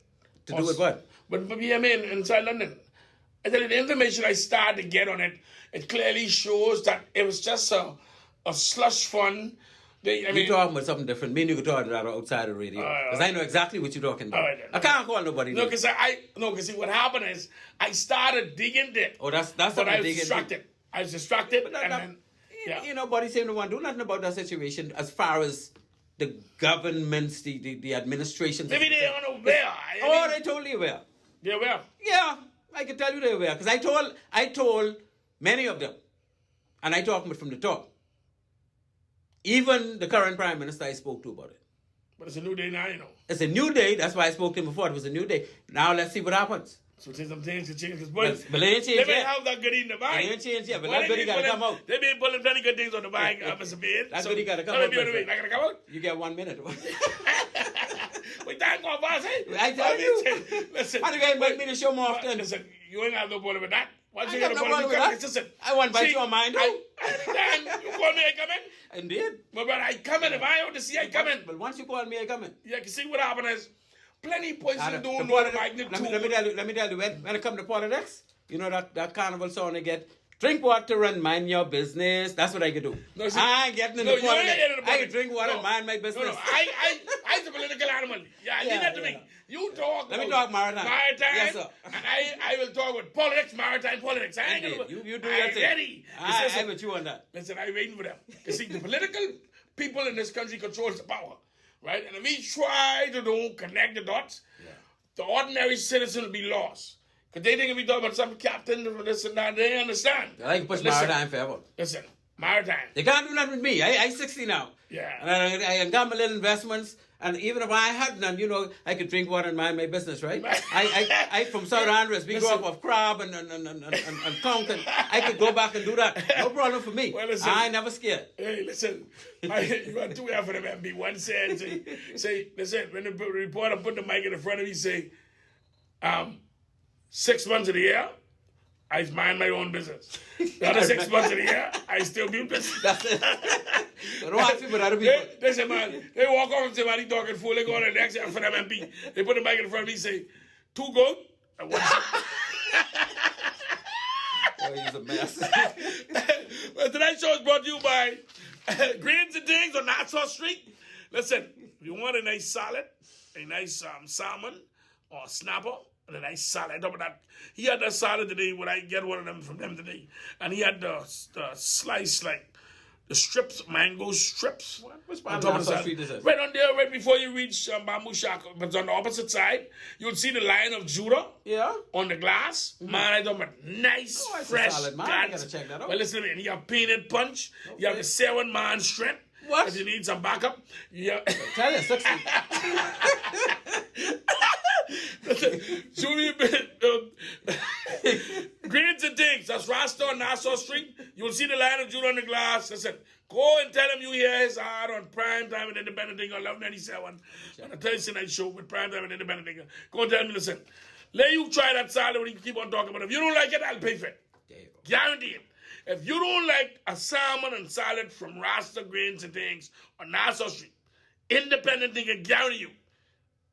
To do with what? With BMA inside London. I tell you, the information I started to get on it, it clearly shows that it was just a slush fund. You're talking about something different. Me and you could talk about outside the radio. Because I know exactly what you're talking about. All right, then. I can't call nobody. No, because see, what happened is I started digging it. Oh, that's but what I I'm was digging. distracted. I was distracted, But and then you know, nobody seemed to want to do nothing about that situation as far as the governments, the administrations. maybe they are unaware. Oh, they totally aware. They're aware. Yeah, I can tell you they're aware because I told many of them, and I talked from the top. Even the current prime minister I spoke to about it. But it's a new day now, you know. It's a new day. That's why I spoke to him before. It was a new day. Now let's see what happens. So some things to change. But it ain't changed they may yet. have that goodie in the bag. It ain't changed yet, but Well, that goodie got to come out. They been pulling plenty good things on the bag, Mr. Beard. That goodie got to come Not out. my friend. gonna come out. You get 1 minute. We thank God, boss. I tell you. Listen. How do you invite me to show more often? Listen, you ain't have no problem with that. Once I you got get a no problem problem with with that. that. Listen. I want to bite See, your mind, anytime you call me, I come in. Indeed. But I come in. If I want to see, I come in. But once you call me, I come in. Yeah, you see what happened is plenty of points you The don't know the politics- magnitude. let me tell you, when it comes to politics, you know that carnival song they get, drink water and mind your business. That's what I could do. No, see, I ain't getting in no, the you ain't politics. getting in the I politics. can drink water No. and mind my business. No, I'm a political animal. Yeah, leave that to me. You talk. Let me about talk maritime. Maritime. Yes, sir. And I will talk with politics, maritime politics. I ain't Indeed. gonna. You do I'm your thing. ready. I'm with you on that. Listen, I'm waiting for them. You see, the political people in this country controls the power, right? And if we try to don't connect the dots, the ordinary citizen will be lost. Because they think if we talk about some captain for this and that, they understand. I can push Listen, maritime forever. Listen, maritime. They can't do nothing with me. I'm 60 now. Yeah. And I got my little investments. And even if I had none, you know, I could drink water and mind my business, right? I from South Andres, we grew up off crab and conch, and I could go back and do that. No problem for me. Well, listen. I ain't never scared. Hey, listen, you got two F for them MB. One said, say, listen, when the reporter put the mic in front of me, say, 6 months of the year, I mind my own business. The other 6 months of the year, I still do business. That's it. So don't ask me about other people. They say, man, they walk off and say, man, he talking fool. They go on the next F for them MP. They put the mic in front of me, say, 2 goat and 1 sheep. Oh, he's a mess. Well, tonight's show is brought to you by Greens and Things on Nassau Street. Listen, if you want a nice salad, a nice salmon or snapper, and a nice salad. Top of that, he had that salad today when I get one of them from them today. And he had the slice, like the strips, mango strips. Which on part top of of the Nassau salad. Street is this? Right on there, right before you reach Bamboo Shack. But on the opposite side, you'll see the Lion of Judah. Yeah. On the glass, man, I talking about nice, Oh, it's a fresh salad, man. guts. I gotta check that out. Well, listen, and you have peanut punch. You have the 7-man shrimp. What? If you need some backup, yeah. Tell you, 60. Show me a bit. Greens and Things. That's Rasta on Nassau Street. You'll see the Lion of Judah on the glass. Listen, go and tell him you hear his ad on Prime Time and Independent Thing on 1197 on the Thursday night show with Prime Time and Independent Thing. Go and tell him, listen, let you try that salad when you keep on talking about it. If you don't like it, I'll pay for it. There you go. Guarantee it. If you don't like a salmon and salad from Rasta Greens and Things on Nassau Street, Independent Thing can guarantee you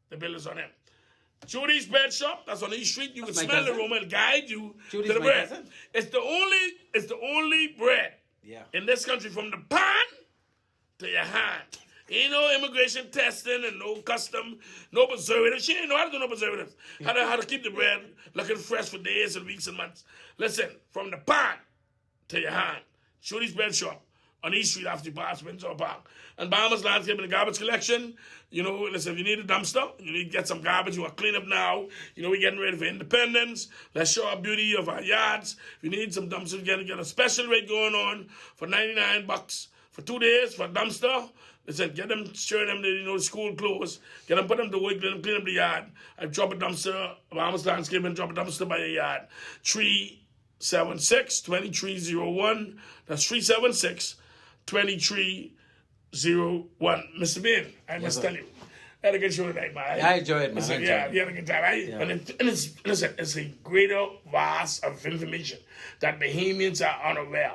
the bill is on him. Judy's Bread Shop, that's on East Street. You can That's my smell the cousin. aroma and guide you Judy's to the my bread. cousin. It's the only bread Yeah. in this country from the pan to your hand. Ain't no immigration testing and no custom, no preservatives. She ain't know how to do no preservatives. How to keep the bread looking fresh for days and weeks and months. Listen, from the pan to your hand. Judy's Bread Shop on East Street after you pass Windsor Park. And Bahamas Landscape and Garbage Collection. You know, listen, if you need a dumpster, you need to get some garbage, you want to clean up now. You know, we're getting ready for independence. Let's show our beauty of our yards. If you need some dumpsters, get a special rate going on for $99 for 2 days for a dumpster. Listen, get them, show them the school clothes, get them, put them to work, let them clean up the yard, and drop a dumpster, Bahamas Landscaping, drop a dumpster by your yard. 376-2301. That's 376-2301. Mr. Bain, I must tell you. I had a good show tonight, man. I enjoyed it, man. Listen, yeah, you had a good time. And it's a greater vast of information that Bahamians are unaware.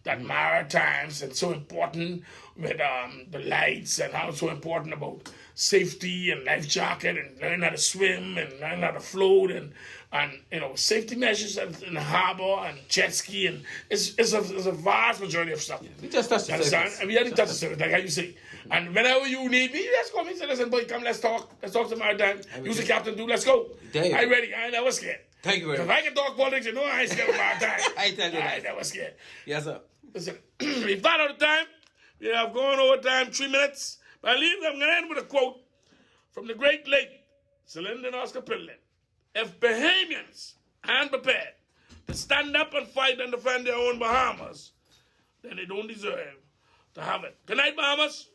That Maritimes and so important with the lights and how it's so important about safety and life jacket and learn how to swim and learn how to float and safety measures in the harbor and jet ski and it's a vast majority of stuff. We just touched the surface. And we had to touch the surface, like how you say. And whenever you need me, let's go. Me say, listen, boy, come, let's talk. Let's talk some Maritime. Use the captain, do. Let's go. Dave. I ready. I ain't never scared. Thank you very much. If I can talk politics, you know I ain't scared of Maritime. I tell you I that. ain't never scared. Yes, sir. Listen, we've got out of time. We have gone over time 3 minutes. But I'm going to end with a quote from the great late Celine and Oscar Pillen. If Bahamians aren't prepared to stand up and fight and defend their own Bahamas, then they don't deserve to have it. Good night, Bahamas.